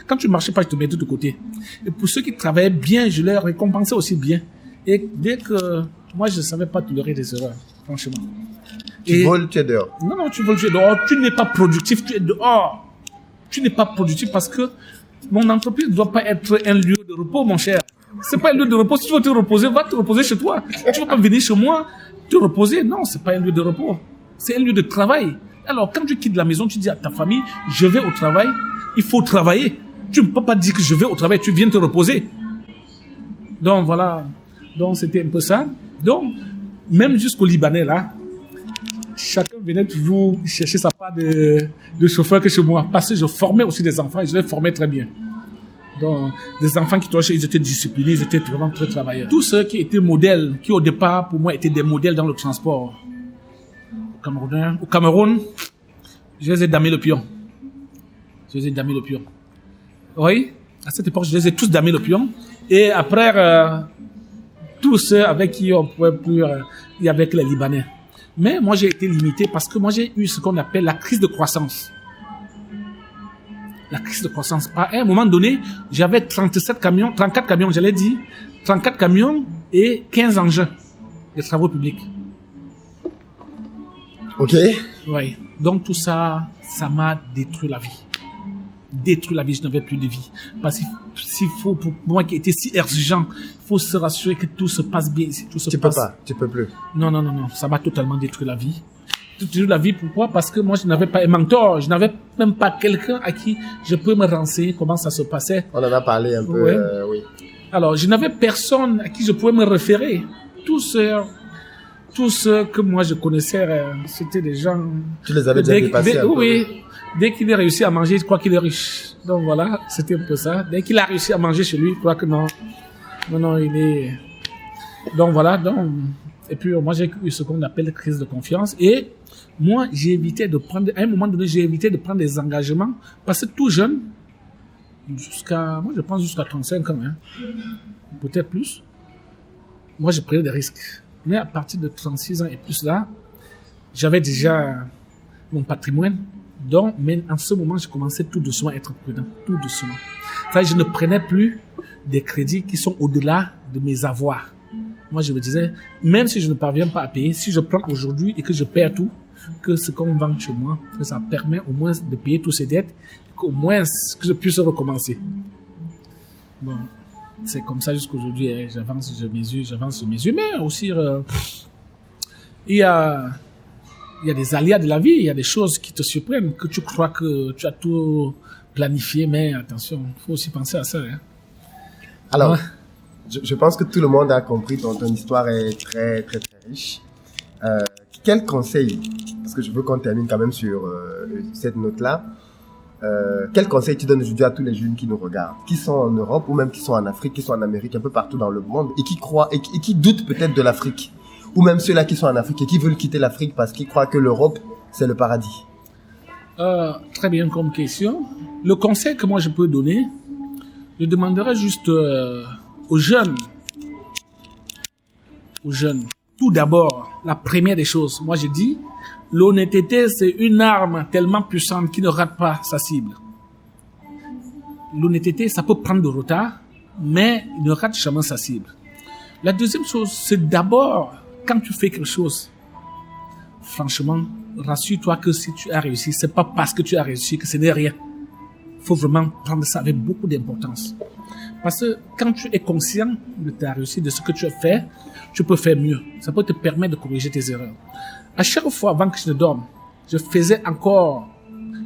quand tu marchais pas, je te mettais de côté. Et pour ceux qui travaillaient bien, je les récompensais aussi bien. Et dès que moi, je ne savais pas tolérer des erreurs, franchement. Tu voles, tu es dehors. Non, tu voles, tu es dehors. Tu n'es pas productif, tu es dehors. Tu n'es pas productif parce que mon entreprise ne doit pas être un lieu de repos, mon cher. C'est pas un lieu de repos. Si tu veux te reposer, va te reposer chez toi. Tu ne vas pas venir chez moi te reposer. Non, c'est pas un lieu de repos. C'est un lieu de travail. Alors, quand tu quittes la maison, tu dis à ta famille, je vais au travail, il faut travailler. Tu ne peux pas dire que je vais au travail, tu viens te reposer. Donc, voilà. Donc, c'était un peu ça. Donc, même jusqu'au Libanais, là, chacun venait toujours chercher sa part de chauffeur que chez moi. Parce que je formais aussi des enfants et je les formais très bien. Donc, des enfants qui ils étaient disciplinés, ils étaient vraiment très travailleurs. Tous ceux qui étaient modèles, qui au départ, pour moi, étaient des modèles dans le transport. Au Cameroun, je les ai damés le pion. Oui, à cette époque, je les ai tous damés le pion. Et après, tous ceux avec qui on pouvait plus, il y avait que les Libanais. Mais moi, j'ai été limité parce que moi, j'ai eu ce qu'on appelle la crise de croissance. La crise de croissance. À un moment donné, j'avais 34 camions, j'allais dire, 34 camions et 15 engins de travaux publics. Ok. Oui. Donc tout ça, ça m'a détruit la vie. Je n'avais plus de vie. Parce que s'il faut, pour moi qui était si exigeant, il faut se rassurer que tout se passe bien ici. Tu peux plus. Non. Ça m'a totalement détruit la vie. Pourquoi? Parce que moi, je n'avais pas un mentor. Je n'avais même pas quelqu'un à qui je peux me renseigner comment ça se passait. On en a parlé un peu, Ouais. oui. Alors, je n'avais personne à qui je pouvais me référer. Tous ceux que moi je connaissais, c'était des gens... Tu les avais déjà dépassés un peu. Oui. Dès qu'il a réussi à manger, je crois qu'il est riche. Donc voilà, c'était un peu ça. Dès qu'il a réussi à manger chez lui, je crois que non, il est... Donc voilà, et puis moi j'ai eu ce qu'on appelle crise de confiance. Et moi, à un moment donné, j'ai évité de prendre des engagements parce que tout jeune, moi je pense jusqu'à 35 ans, peut-être plus, moi je prenais des risques. Mais à partir de 36 ans et plus là, j'avais déjà mon patrimoine. Donc, mais en ce moment, je commençais tout doucement à être prudent, tout doucement. C'est-à-dire, je ne prenais plus des crédits qui sont au-delà de mes avoirs. Moi, je me disais, même si je ne parviens pas à payer, si je prends aujourd'hui et que je perds tout, que ce qu'on vend chez moi, que ça permet au moins de payer toutes ces dettes, qu'au moins que je puisse recommencer. Bon, c'est comme ça jusqu'aujourd'hui, j'avance, je mesure, mais aussi, il y a des aléas de la vie, il y a des choses qui te surprennent, que tu crois que tu as tout planifié, mais attention, il faut aussi penser à ça. Alors, ouais. je pense que tout le monde a compris, ton histoire est très, très, très riche. Quel conseil, parce que je veux qu'on termine quand même sur cette note-là, quel conseil tu donnes aujourd'hui à tous les jeunes qui nous regardent, qui sont en Europe ou même qui sont en Afrique, qui sont en Amérique, un peu partout dans le monde, et qui croient, et qui doutent peut-être de l'Afrique, ou même ceux-là qui sont en Afrique et qui veulent quitter l'Afrique parce qu'ils croient que l'Europe, c'est le paradis? Très bien comme question. Le conseil que moi je peux donner, je demanderais juste aux jeunes, tout d'abord, la première des choses, moi je dis, l'honnêteté c'est une arme tellement puissante qui ne rate pas sa cible. L'honnêteté, ça peut prendre du retard, mais il ne rate jamais sa cible. La deuxième chose, c'est d'abord, quand tu fais quelque chose, franchement, rassure-toi que si tu as réussi, c'est pas parce que tu as réussi que ce n'est rien. Il faut vraiment prendre ça avec beaucoup d'importance. Parce que quand tu es conscient de ta réussite, de ce que tu as fait, tu peux faire mieux. Ça peut te permettre de corriger tes erreurs. À chaque fois, avant que je ne dorme, je faisais encore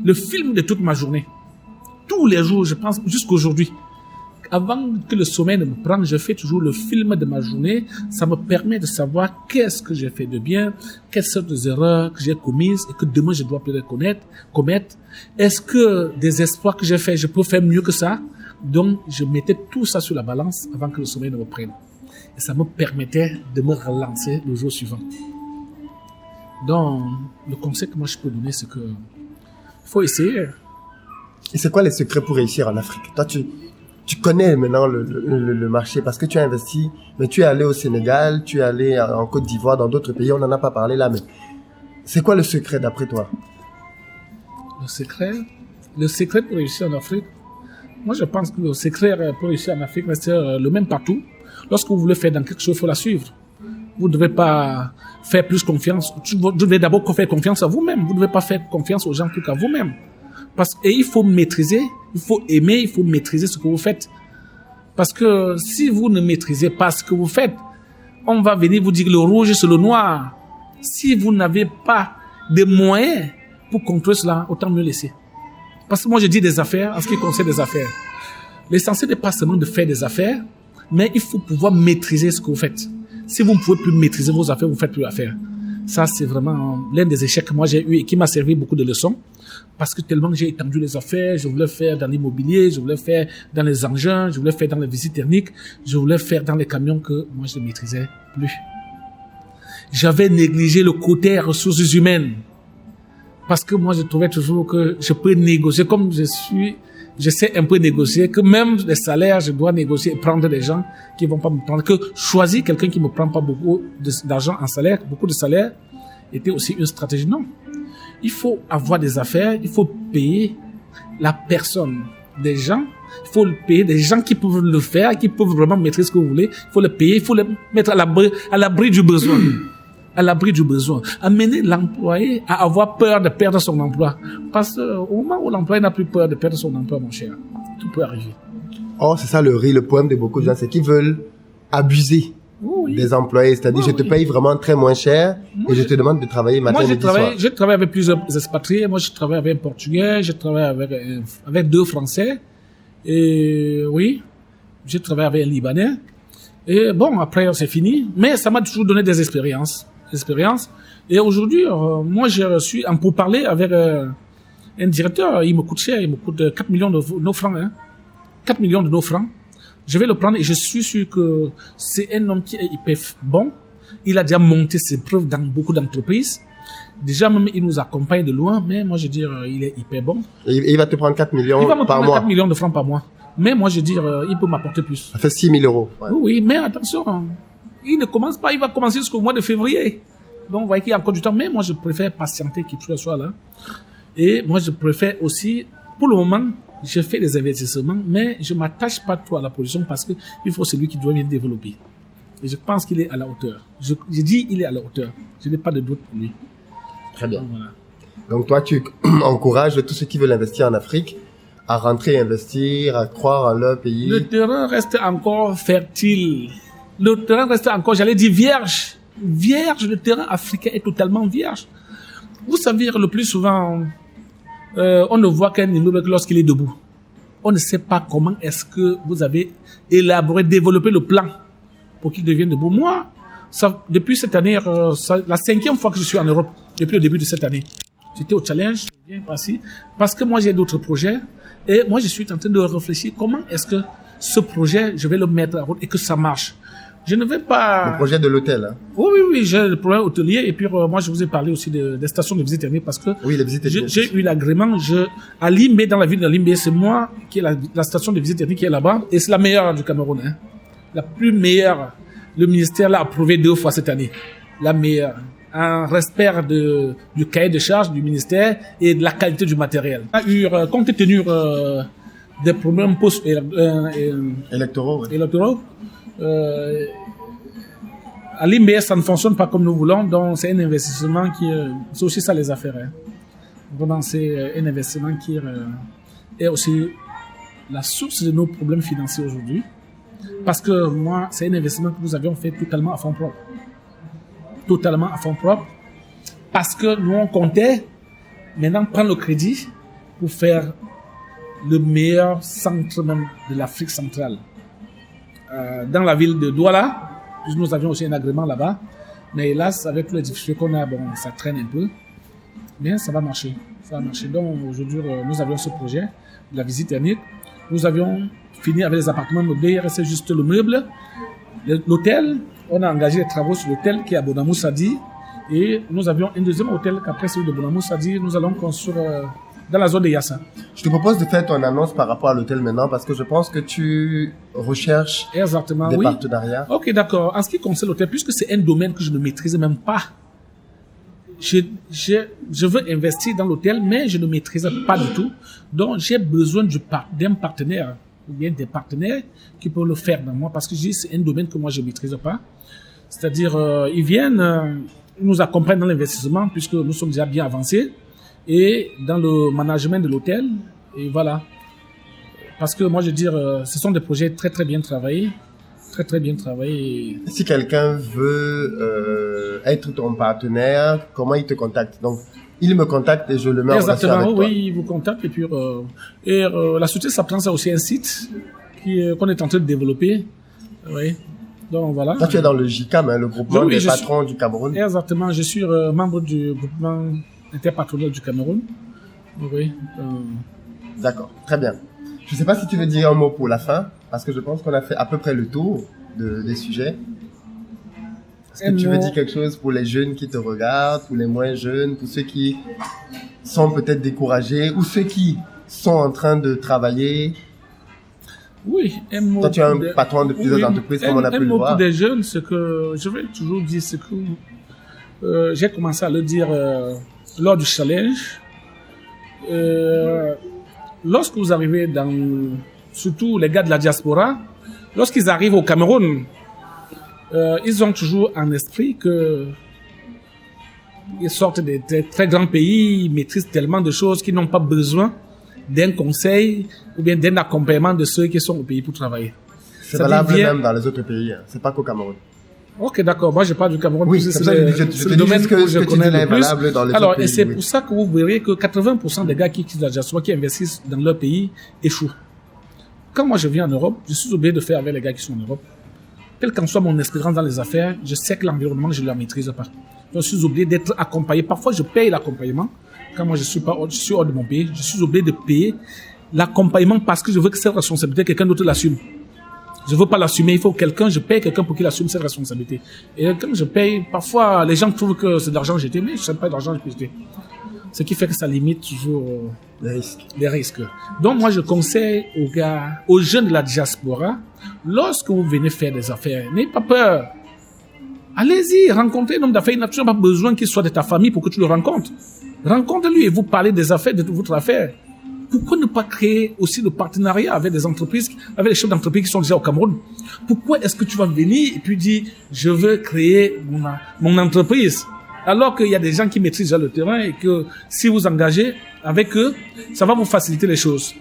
le film de toute ma journée. Tous les jours, je pense, jusqu'aujourd'hui. avant que le sommeil ne me prenne, je fais toujours le film de ma journée. Ça me permet de savoir qu'est-ce que j'ai fait de bien, quelles sont les erreurs que j'ai commises et que demain je dois peut-être commettre. Est-ce que des espoirs que j'ai fait, je peux faire mieux que ça? Donc, je mettais tout ça sur la balance avant que le sommeil ne me prenne. Et ça me permettait de me relancer le jour suivant. Donc, le conseil que moi je peux donner, c'est que faut essayer. Et c'est quoi les secrets pour réussir en Afrique? Toi, tu connais maintenant le marché parce que tu as investi, mais tu es allé au Sénégal, tu es allé en Côte d'Ivoire, dans d'autres pays, on n'en a pas parlé là, mais c'est quoi le secret d'après toi? Le secret pour réussir en Afrique, moi je pense que le secret pour réussir en Afrique reste le même partout. Lorsque vous voulez faire dans quelque chose, il faut la suivre. Vous ne devez pas faire plus confiance. Vous devez d'abord faire confiance à vous-même. Vous ne devez pas faire confiance aux gens plus qu'à vous-même. Et il faut maîtriser, il faut aimer, il faut maîtriser ce que vous faites. Parce que si vous ne maîtrisez pas ce que vous faites, on va venir vous dire que le rouge c'est le noir. Si vous n'avez pas de moyens pour contrôler cela, autant mieux laisser. Parce que moi je dis des affaires, en ce qui concerne des affaires. L'essentiel n'est pas seulement de faire des affaires, mais il faut pouvoir maîtriser ce que vous faites. Si vous ne pouvez plus maîtriser vos affaires, vous ne faites plus affaires. Ça, c'est vraiment l'un des échecs que moi j'ai eu et qui m'a servi beaucoup de leçons. Parce que tellement j'ai étendu les affaires, je voulais faire dans l'immobilier, je voulais faire dans les engins, je voulais faire dans les visites techniques, je voulais faire dans les camions que moi je ne maîtrisais plus. J'avais négligé le côté ressources humaines. Parce que moi je trouvais toujours que je peux négocier comme je sais un peu négocier, que même les salaires, je dois négocier et prendre des gens qui vont pas me prendre, que choisir quelqu'un qui me prend pas beaucoup d'argent en salaire, beaucoup de salaire, était aussi une stratégie. Non. Il faut avoir des affaires, il faut payer la personne des gens, il faut payer des gens qui peuvent le faire, qui peuvent vraiment maîtriser ce que vous voulez, il faut le payer, il faut le mettre à l'abri du besoin. À l'abri du besoin. Amener l'employé à avoir peur de perdre son emploi. Parce qu'au moment où l'employé n'a plus peur de perdre son emploi, mon cher, tout peut arriver. Oh, c'est ça le problème de beaucoup de gens, c'est qu'ils veulent abuser des employés. C'est-à-dire, je te paye vraiment très moins cher et je te demande de travailler matin, midi, soir. J'ai travaillé avec plusieurs expatriés. Moi, je travaille avec un Portugais, je travaille avec 2 Français. Et oui, j'ai travaillé avec un Libanais. Et bon, après, c'est fini. Mais ça m'a toujours donné des expériences. Et aujourd'hui, moi, j'ai reçu un pourparler avec un directeur. Il me coûte cher, il me coûte 4 millions de nos francs. 4 millions de nos francs. Je vais le prendre et je suis sûr que c'est un homme qui est hyper bon. Il a déjà monté ses preuves dans beaucoup d'entreprises. Déjà, même, il nous accompagne de loin, mais moi, je veux dire, il est hyper bon. Et il va te prendre 4 millions par mois. Il va me prendre 4 millions de francs par mois. Mais moi, je veux dire, il peut m'apporter plus. Ça fait 6 000 euros. Ouais. Oui, mais attention, il ne commence pas, il va commencer jusqu'au mois de février. Donc, vous voyez qu'il y a encore du temps. Mais moi, je préfère patienter qu'il soit là. Et moi, je préfère aussi, pour le moment, je fais des investissements, mais je m'attache pas trop à la position parce que il faut celui qui doit bien développer. Et je pense qu'il est à la hauteur. Je dis il est à la hauteur. Je n'ai pas de doute pour lui. Très bien. Donc, voilà. Donc toi, tu encourages tous ceux qui veulent investir en Afrique à rentrer et investir, à croire en leur pays. Le terrain reste encore fertile. Le terrain reste encore, j'allais dire vierge. Vierge, le terrain africain est totalement vierge. Vous savez, le plus souvent, on ne voit qu'un immeuble lorsqu'il est debout. On ne sait pas comment est-ce que vous avez élaboré, développé le plan pour qu'il devienne debout. Moi, depuis cette année, la 5e fois que je suis en Europe, depuis le début de cette année, j'étais au challenge, je viens passer, parce que moi j'ai d'autres projets, et moi je suis en train de réfléchir comment est-ce que ce projet, je vais le mettre en route et que ça marche. Je ne vais pas... Le projet de l'hôtel, hein? Oui, j'ai le projet hôtelier, et puis moi je vous ai parlé aussi des stations de visite technique, parce que oui, les visites techniques. J'ai eu l'agrément, à Limbe, dans la ville de Limbe, c'est moi qui est la station de visite technique qui est là-bas, et c'est la meilleure du Cameroun, hein. La plus meilleure. Le ministère l'a approuvé 2 fois cette année. La meilleure. Un respect du cahier de charge du ministère et de la qualité du matériel. On a eu, compte tenu des problèmes électoraux, à Limbe, ça ne fonctionne pas comme nous voulons, donc c'est un investissement qui... c'est aussi ça les affaires. Hein. Vraiment, c'est un investissement qui est aussi la source de nos problèmes financiers aujourd'hui. Parce que moi, c'est un investissement que nous avions fait totalement à fonds propres. Totalement à fonds propres. Parce que nous, on comptait maintenant prendre le crédit pour faire le meilleur centre même de l'Afrique centrale. Dans la ville de Douala, puisque nous avions aussi un agrément là-bas. Mais hélas, avec toutes les difficultés qu'on a, bon, ça traîne un peu. Mais ça va marcher. Ça va marcher. Donc, aujourd'hui, nous avions ce projet de la visite thermique. Nous avions fini avec les appartements meublés. Il restait juste le meuble. L'hôtel, on a engagé les travaux sur l'hôtel qui est à Bonamou Sadi. Et nous avions un deuxième hôtel qu'après celui de Bonamou Sadi, nous allons construire dans la zone de Yassa. Je te propose de faire ton annonce par rapport à l'hôtel maintenant parce que je pense que tu recherches exactement, des partenariats. Ok, d'accord. En ce qui concerne l'hôtel, puisque c'est un domaine que je ne maîtrise même pas, je veux investir dans l'hôtel, mais je ne maîtrise pas du tout. Donc, j'ai besoin d'un partenaire ou bien des partenaires qui peuvent le faire dans moi parce que c'est un domaine que moi je ne maîtrise pas. C'est-à-dire, ils viennent, ils nous accompagnent dans l'investissement puisque nous sommes déjà bien avancés. Et dans le management de l'hôtel, et voilà. Parce que moi, je veux dire, ce sont des projets très, très bien travaillés. Très, très bien travaillés. Si quelqu'un veut être ton partenaire, comment il te contacte? Donc, il me contacte et je le mets en relation avec toi. Oui, il vous contacte. Et puis, la société s'apprend ça aussi un site qu'on est en train de développer. Oui. Donc, voilà. Toi, tu es dans le JICAM, hein, le groupement des patrons du Cameroun. Exactement. Je suis membre du groupement interpatronnel du Cameroun. Oui. D'accord, très bien. Je ne sais pas si tu veux dire un mot pour la fin, parce que je pense qu'on a fait à peu près le tour des sujets. Est-ce que tu veux dire quelque chose pour les jeunes qui te regardent, pour les moins jeunes, pour ceux qui sont peut-être découragés, ou ceux qui sont en train de travailler? Oui, un mot. Toi, tu es un patron de plusieurs entreprises, comme on a pu le voir. Un mot pour des jeunes, ce que je vais toujours dire, c'est que j'ai commencé à le dire lors du challenge. Lorsque vous arrivez surtout les gars de la diaspora, lorsqu'ils arrivent au Cameroun, ils ont toujours en esprit que ils sortent des très grands pays, ils maîtrisent tellement de choses qu'ils n'ont pas besoin d'un conseil ou bien d'un accompagnement de ceux qui sont au pays pour travailler. C'est valable même dans les autres pays, hein. C'est pas qu'au Cameroun. Ok, d'accord. Moi, je parle du Cameroun. Oui, c'est le domaine que je connais le plus. Valable dans les Alors, autres pays, et c'est pour ça que vous verrez que 80% des gars qui quittent la diaspora, qui investissent dans leur pays, échouent. Quand moi je viens en Europe, je suis obligé de faire avec les gars qui sont en Europe. Quelle qu'en soit mon expérience dans les affaires, je sais que l'environnement, je ne la maîtrise pas. Je suis obligé d'être accompagné. Parfois, je paye l'accompagnement. Quand moi je suis hors de mon pays, je suis obligé de payer l'accompagnement parce que je veux que cette responsabilité, quelqu'un d'autre l'assume. Je veux pas l'assumer, il faut je paye quelqu'un pour qu'il assume cette responsabilité. Et quand je paye, parfois, les gens trouvent que c'est de l'argent jeté, mais je sais pas d'argent jeté. Ce qui fait que ça limite toujours les risques. Donc, moi, je conseille aux jeunes de la diaspora, lorsque vous venez faire des affaires, n'ayez pas peur. Allez-y, rencontrez un homme d'affaires. Il n'a toujours pas besoin qu'il soit de ta famille pour que tu le rencontres. Rencontre-lui et vous parlez des affaires, de votre affaire. Pourquoi ne pas créer aussi le partenariat avec des entreprises, avec les chefs d'entreprise qui sont déjà au Cameroun? Pourquoi est-ce que tu vas venir et puis dire, je veux créer mon entreprise? Alors qu'il y a des gens qui maîtrisent déjà le terrain et que si vous engagez avec eux, ça va vous faciliter les choses.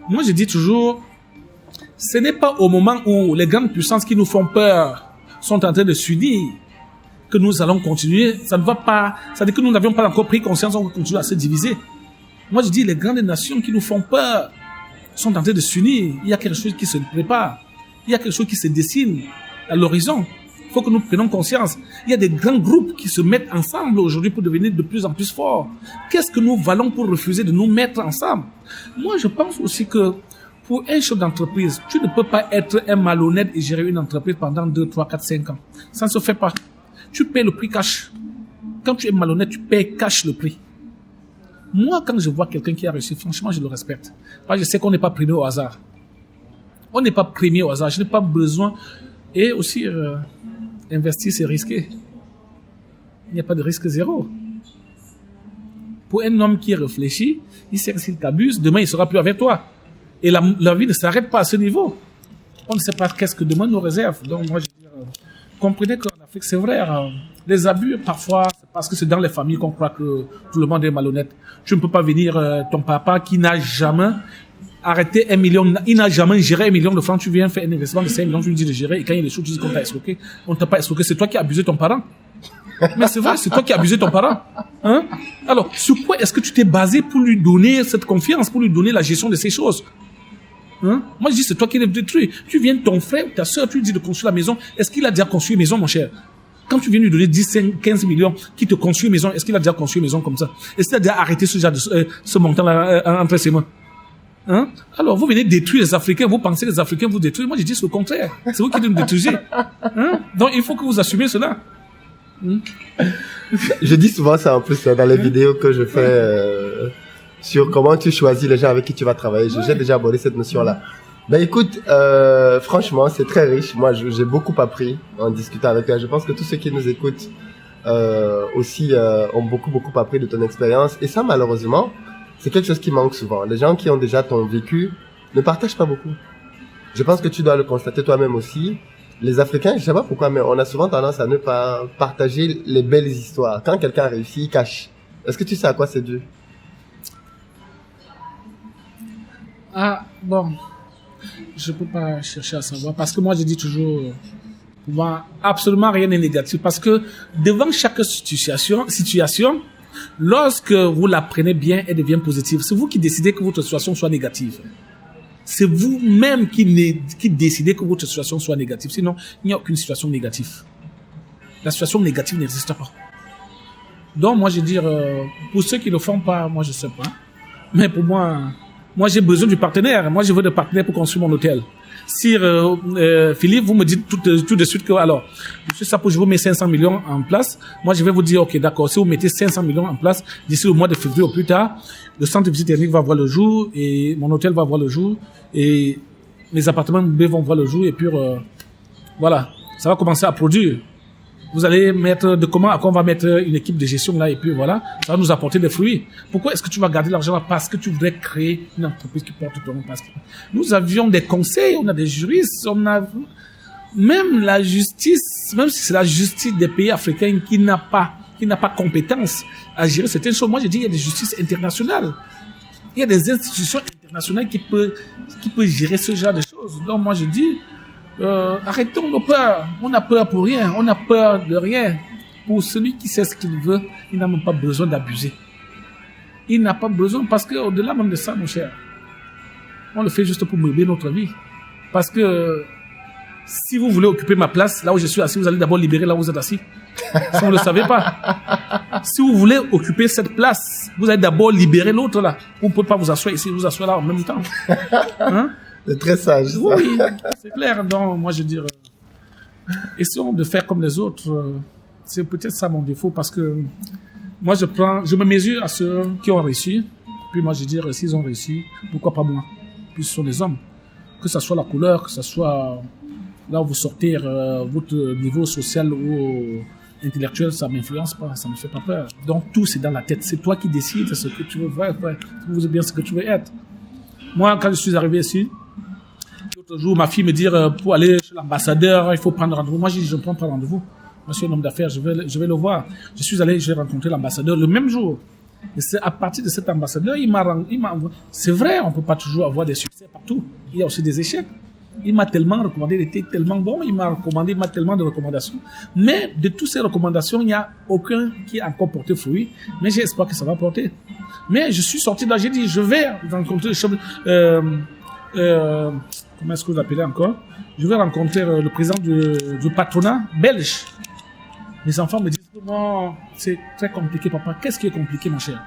Moi, je dis toujours, ce n'est pas au moment où les grandes puissances qui nous font peur sont en train de s'unir que nous allons continuer. Ça ne va pas, ça veut dire que nous n'avions pas encore pris conscience, on va continuer à se diviser. Moi, je dis, les grandes nations qui nous font peur sont en train de s'unir. Il y a quelque chose qui se prépare. Il y a quelque chose qui se dessine à l'horizon. Il faut que nous prenions conscience. Il y a des grands groupes qui se mettent ensemble aujourd'hui pour devenir de plus en plus forts. Qu'est-ce que nous valons pour refuser de nous mettre ensemble? Moi, je pense aussi que pour un chef d'entreprise, tu ne peux pas être un malhonnête et gérer une entreprise pendant 2, 3, 4, 5 ans. Ça ne se fait pas. Tu payes le prix cash. Quand tu es malhonnête, tu payes cash le prix. Moi, quand je vois quelqu'un qui a réussi, franchement, je le respecte. Parce que je sais qu'on n'est pas primé au hasard. On n'est pas primé au hasard. Je n'ai pas besoin. Et aussi, investir, c'est risqué. Il n'y a pas de risque zéro. Pour un homme qui réfléchit, il sait que s'il t'abuse, demain, il ne sera plus avec toi. Et la vie ne s'arrête pas à ce niveau. On ne sait pas qu'est-ce que demain nous réserve. Donc, moi, je veux dire, comprenez qu'en Afrique, c'est vrai, les abus, parfois, c'est parce que c'est dans les familles qu'on croit que tout le monde est malhonnête. Tu ne peux pas venir, ton papa qui n'a jamais arrêté 1 million, il n'a jamais géré 1 million de francs, tu viens faire un investissement de 5 millions, tu lui dis de gérer, et quand il est chaud, tu dis qu'on t'a escroqué. On ne t'a pas escroqué, c'est toi qui as abusé ton parent. Mais c'est vrai, c'est toi qui as abusé ton parent. Hein? Alors, sur quoi est-ce que tu t'es basé pour lui donner cette confiance, pour lui donner la gestion de ces choses? Hein? Moi, je dis, c'est toi qui l'as détruit. Tu viens de ton frère ou ta soeur, tu lui dis de construire la maison. Est-ce qu'il a déjà construit une maison, mon cher? Quand tu viens lui donner 10, 15 millions, qui te construit une maison, est-ce qu'il a déjà construit une maison comme ça? Est-ce qu'il a déjà arrêté ce genre de, ce montant-là, entre ses mains? Hein? Alors, vous venez détruire les Africains, vous pensez que les Africains vous détruisent. Moi, je dis c'est le contraire. C'est vous qui nous détruisez. Hein? Donc, il faut que vous assumez cela. Je dis souvent ça en plus dans les vidéos que je fais sur comment tu choisis les gens avec qui tu vas travailler. J'ai déjà abordé cette notion-là. Ben écoute, franchement, c'est très riche. Moi, j'ai beaucoup appris en discutant avec toi. Je pense que tous ceux qui nous écoutent aussi ont beaucoup appris de ton expérience. Et ça, malheureusement, c'est quelque chose qui manque souvent. Les gens qui ont déjà ton vécu ne partagent pas beaucoup. Je pense que tu dois le constater toi-même aussi. Les Africains, je sais pas pourquoi, mais on a souvent tendance à ne pas partager les belles histoires. Quand quelqu'un a réussi, il cache. Est-ce que tu sais à quoi c'est dû? Ah, bon. Je peux pas chercher à savoir. Parce que moi, je dis toujours, pour moi, absolument rien n'est négatif. Parce que devant chaque situation, lorsque vous la prenez bien, elle devient positive. C'est vous qui décidez que votre situation soit négative. C'est vous-même qui décidez que votre situation soit négative. Sinon, il n'y a aucune situation négative. La situation négative n'existe pas. Donc, moi, je veux dire, pour ceux qui ne le font pas, moi, je sais pas. Mais pour moi, j'ai besoin du partenaire. Moi, je veux des partenaires pour construire mon hôtel. Si Philippe, vous me dites tout de suite que, alors, monsieur Sapo, je vous mets 500 millions en place. Moi, je vais vous dire, ok, d'accord, si vous mettez 500 millions en place, d'ici le mois de février au plus tard, le centre de visite technique va voir le jour, et mon hôtel va voir le jour, et mes appartements vont voir le jour, et puis, voilà, ça va commencer à produire. Vous allez mettre à quoi on va mettre une équipe de gestion là, et puis voilà, ça va nous apporter des fruits. Pourquoi est-ce que tu vas garder l'argent là? Parce que tu voudrais créer une entreprise qui porte ton nom. Parce que nous avions des conseils, on a des juristes, on a même la justice, même si c'est la justice des pays africains qui n'a pas compétence à gérer certaines choses. Moi, j'ai dit, il y a des justices internationales. Il y a des institutions internationales qui peuvent gérer ce genre de choses. Donc, moi, je dis, arrêtons nos peurs. On a peur pour rien. On a peur de rien. Pour celui qui sait ce qu'il veut, il n'a même pas besoin d'abuser. Il n'a pas besoin, parce que au-delà même de ça, mon cher, on le fait juste pour meubler notre vie. Parce que si vous voulez occuper ma place, là où je suis assis, vous allez d'abord libérer là où vous êtes assis. Si vous ne le savez pas. Si vous voulez occuper cette place, vous allez d'abord libérer l'autre là. Vous ne pouvez pas vous asseoir ici, vous asseoir là en même temps. Hein? C'est très sage. Ça. Oui, c'est clair. Donc, moi, je veux dire, essayons de faire comme les autres. C'est peut-être ça mon défaut, parce que moi, je me mesure à ceux qui ont réussi. Puis moi, je veux dire, s'ils ont réussi, pourquoi pas moi? Puis ce sont des hommes. Que ce soit la couleur, que ce soit là où vous sortez, votre niveau social ou intellectuel, ça m'influence pas, ça me fait pas peur. Donc, tout, c'est dans la tête. C'est toi qui décides ce que tu veux faire. Tu veux bien ce que tu veux être. Moi, quand je suis arrivé ici, l'autre jour, ma fille me dit, pour aller chez l'ambassadeur, il faut prendre rendez-vous. Moi, j'ai dit, je ne prends pas rendez-vous. Moi, je suis un homme d'affaires, je vais le voir. Je suis allé, j'ai rencontré l'ambassadeur le même jour. Et c'est à partir de cet ambassadeur, il m'a envoyé. C'est vrai, on peut pas toujours avoir des succès partout. Il y a aussi des échecs. Il m'a tellement recommandé, il était tellement bon, il m'a tellement de recommandations. Mais de toutes ces recommandations, il n'y a aucun qui a encore porté fruit. Mais j'ai espoir que ça va porter. Mais je suis sorti de là, j'ai dit, je vais rencontrer le chef, comment est-ce que vous l'appelez encore? Je vais rencontrer le président du patronat belge. Mes enfants me disent, non, c'est très compliqué, papa. Qu'est-ce qui est compliqué, mon cher?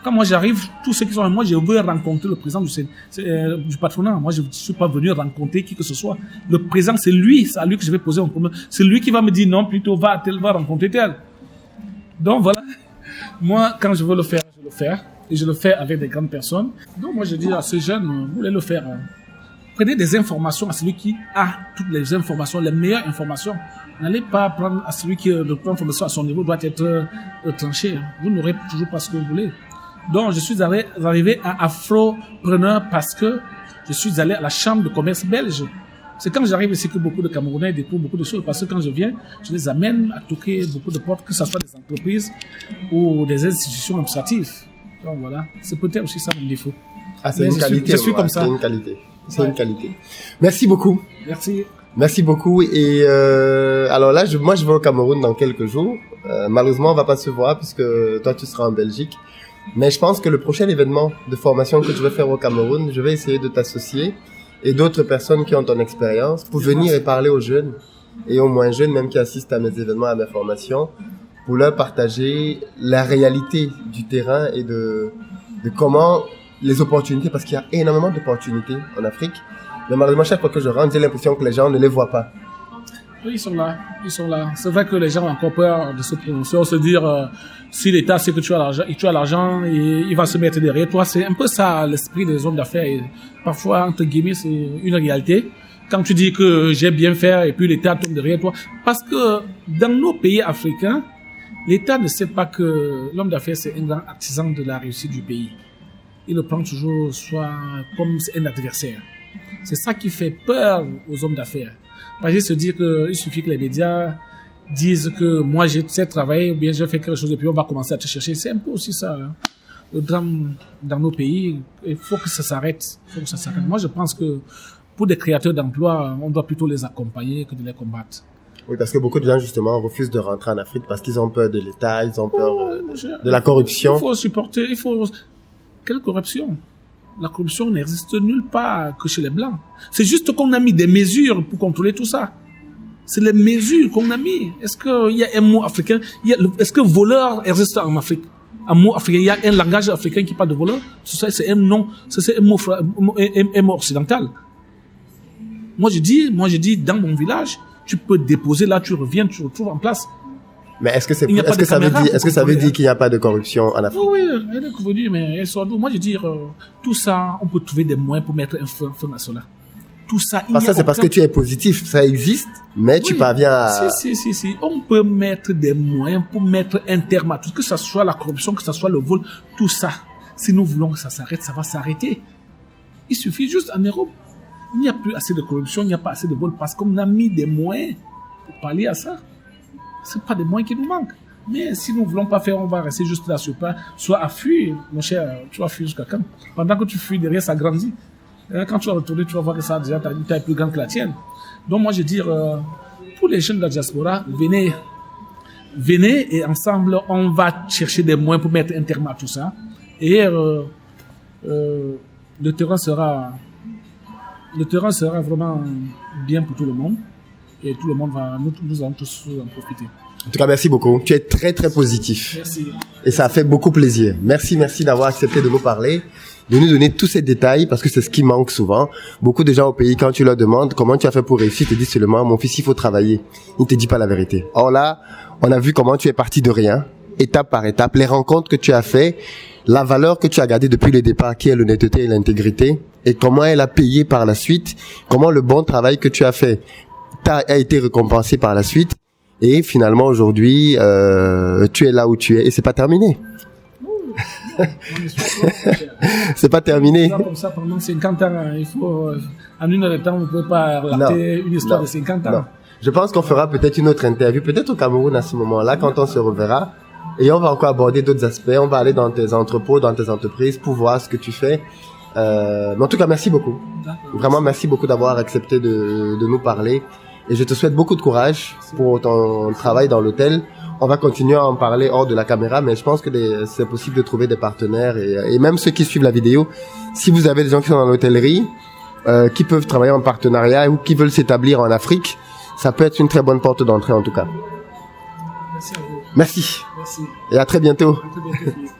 Quand moi j'arrive, tous ceux qui sont avec moi, je veux rencontrer le président du patronat. Moi, je ne suis pas venu rencontrer qui que ce soit. Le président, c'est à lui que je vais poser un problème. C'est lui qui va me dire non, plutôt va rencontrer tel. Donc voilà. Moi, quand je veux le faire, je le fais. Et je le fais avec des grandes personnes. Donc moi, je dis à ces jeunes, vous voulez le faire. Prenez des informations à celui qui a toutes les informations, les meilleures informations. N'allez pas prendre à celui qui le prend information à son niveau doit être tranché. Vous n'aurez toujours pas ce que vous voulez. Donc, je suis arrivé à Afropreneur parce que je suis allé à la chambre de commerce belge. C'est quand j'arrive ici que beaucoup de Camerounais découvrent beaucoup de choses. Parce que quand je viens, je les amène à toquer beaucoup de portes, que ce soit des entreprises ou des institutions administratives. Donc voilà, c'est peut-être aussi ça mon défaut. Ah, c'est une qualité. Je suis comme ça. C'est une qualité. C'est une qualité. Merci beaucoup. Merci. Merci beaucoup. Et alors là, moi, je vais au Cameroun dans quelques jours. Malheureusement, on va pas se voir puisque toi, tu seras en Belgique. Mais je pense que le prochain événement de formation que je vais faire au Cameroun, je vais essayer de t'associer et d'autres personnes qui ont ton expérience pour venir et parler aux jeunes et aux moins jeunes, même qui assistent à mes événements, à mes formations, pour leur partager la réalité du terrain et de comment les opportunités, parce qu'il y a énormément d'opportunités en Afrique. Mais malheureusement, chaque fois que je rentre, j'ai l'impression que les gens ne les voient pas. Oui, ils sont là. C'est vrai que les gens ont encore peur de se prononcer, se dire, si l'État sait que tu as l'argent, et il va se mettre derrière toi. C'est un peu ça, l'esprit des hommes d'affaires. Et parfois, entre guillemets, c'est une réalité. Quand tu dis que j'ai bien fait et puis l'État tombe derrière toi. Parce que dans nos pays africains, l'État ne sait pas que l'homme d'affaires, c'est un grand artisan de la réussite du pays. Il le prend toujours soit comme un adversaire. C'est ça qui fait peur aux hommes d'affaires. Parce qu'ils se disent qu'il suffit que les médias disent que moi j'ai travaillé ou bien j'ai fait quelque chose et puis on va commencer à te chercher. C'est un peu aussi ça, hein. Le drame dans nos pays. Il faut que ça s'arrête. Moi je pense que pour des créateurs d'emplois, on doit plutôt les accompagner que de les combattre. Oui, parce que beaucoup de gens, justement, refusent de rentrer en Afrique parce qu'ils ont peur de l'État, ils ont peur de la corruption. Il faut supporter, Quelle corruption? La corruption n'existe nulle part que chez les Blancs. C'est juste qu'on a mis des mesures pour contrôler tout ça. C'est les mesures qu'on a mis. Est-ce qu'il y a un mot africain? Est-ce que voleur existe en Afrique? Un mot africain, il y a un langage africain qui parle de voleur? C'est un nom, c'est un mot occidental. Moi je dis, dans mon village, tu peux déposer là, tu reviens, tu retrouves en place. Mais est-ce que ça veut dire qu'il n'y a pas de corruption en Afrique? Oui, elle est convenue, mais elle sort d'où? Moi, je dis, tout ça, on peut trouver des moyens pour mettre un feu national. Tout ça, c'est parce que tu es positif, ça existe, mais tu parviens à... Si. On peut mettre des moyens pour mettre un terme à tout, que ce soit la corruption, que ce soit le vol, tout ça. Si nous voulons que ça s'arrête, ça va s'arrêter. Il suffit juste en Europe. Il n'y a plus assez de corruption, il n'y a pas assez de vol, parce qu'on a mis des moyens pour pallier à ça. C'est pas des moyens qui nous manquent. Mais si nous voulons pas faire, on va rester juste là sur pas, soit à fuir, mon cher, tu vas fuir jusqu'à quand? Pendant que tu fuis derrière, ça grandit. Quand tu vas retourner, tu vas voir que ça a déjà une taille plus grande que la tienne. Donc moi, je veux dire, pour les jeunes de la diaspora, venez et ensemble, on va chercher des moyens pour mettre un terme à tout ça. Et le terrain sera vraiment bien pour tout le monde. Et tout le monde nous allons tous en profiter. En tout cas, merci beaucoup. Tu es très, très positif. Merci. Et ça a fait beaucoup plaisir. Merci d'avoir accepté de nous parler, de nous donner tous ces détails, parce que c'est ce qui manque souvent. Beaucoup de gens au pays, quand tu leur demandes comment tu as fait pour réussir, ils te disent seulement, mon fils, il faut travailler. Ils ne te disent pas la vérité. Or là, on a vu comment tu es parti de rien, étape par étape, les rencontres que tu as fait, la valeur que tu as gardée depuis le départ, qui est l'honnêteté et l'intégrité, et comment elle a payé par la suite, comment le bon travail que tu as fait a été récompensé par la suite, et finalement aujourd'hui tu es là où tu es et c'est pas terminé. C'est pas terminé. Comme ça pendant 50 ans, il faut en une heure de temps on ne peut pas rater une histoire de 50 ans. Non. Je pense qu'on fera peut-être une autre interview, peut-être au Cameroun à ce moment-là quand on se reverra, et on va encore aborder d'autres aspects. On va aller dans tes entrepôts, dans tes entreprises pour voir ce que tu fais. Mais en tout cas, merci beaucoup. Vraiment, merci beaucoup d'avoir accepté de nous parler. Et je te souhaite beaucoup de courage pour ton travail dans l'hôtel. On va continuer à en parler hors de la caméra, mais je pense que c'est possible de trouver des partenaires et même ceux qui suivent la vidéo. Si vous avez des gens qui sont dans l'hôtellerie, qui peuvent travailler en partenariat ou qui veulent s'établir en Afrique, ça peut être une très bonne porte d'entrée en tout cas. Merci à vous. Merci. Merci. Et à très bientôt. À très bientôt.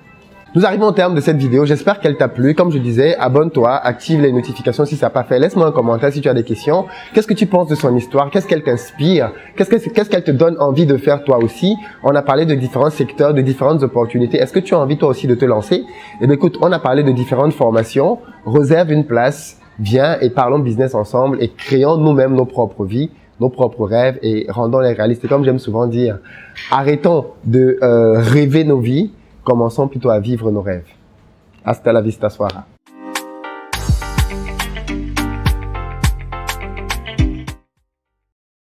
Nous arrivons au terme de cette vidéo. J'espère qu'elle t'a plu. Comme je disais, abonne-toi, active les notifications si ça n'a pas fait. Laisse-moi un commentaire si tu as des questions. Qu'est-ce que tu penses de son histoire? Qu'est-ce qu'elle t'inspire? Qu'est-ce qu'elle te donne envie de faire toi aussi? On a parlé de différents secteurs, de différentes opportunités. Est-ce que tu as envie toi aussi de te lancer? Eh bien, écoute, on a parlé de différentes formations. Réserve une place. Viens et parlons business ensemble et créons nous-mêmes nos propres vies, nos propres rêves et rendons-les réalistes. Et comme j'aime souvent dire, arrêtons de rêver nos vies. Commençons plutôt à vivre nos rêves. Hasta la vista, soara.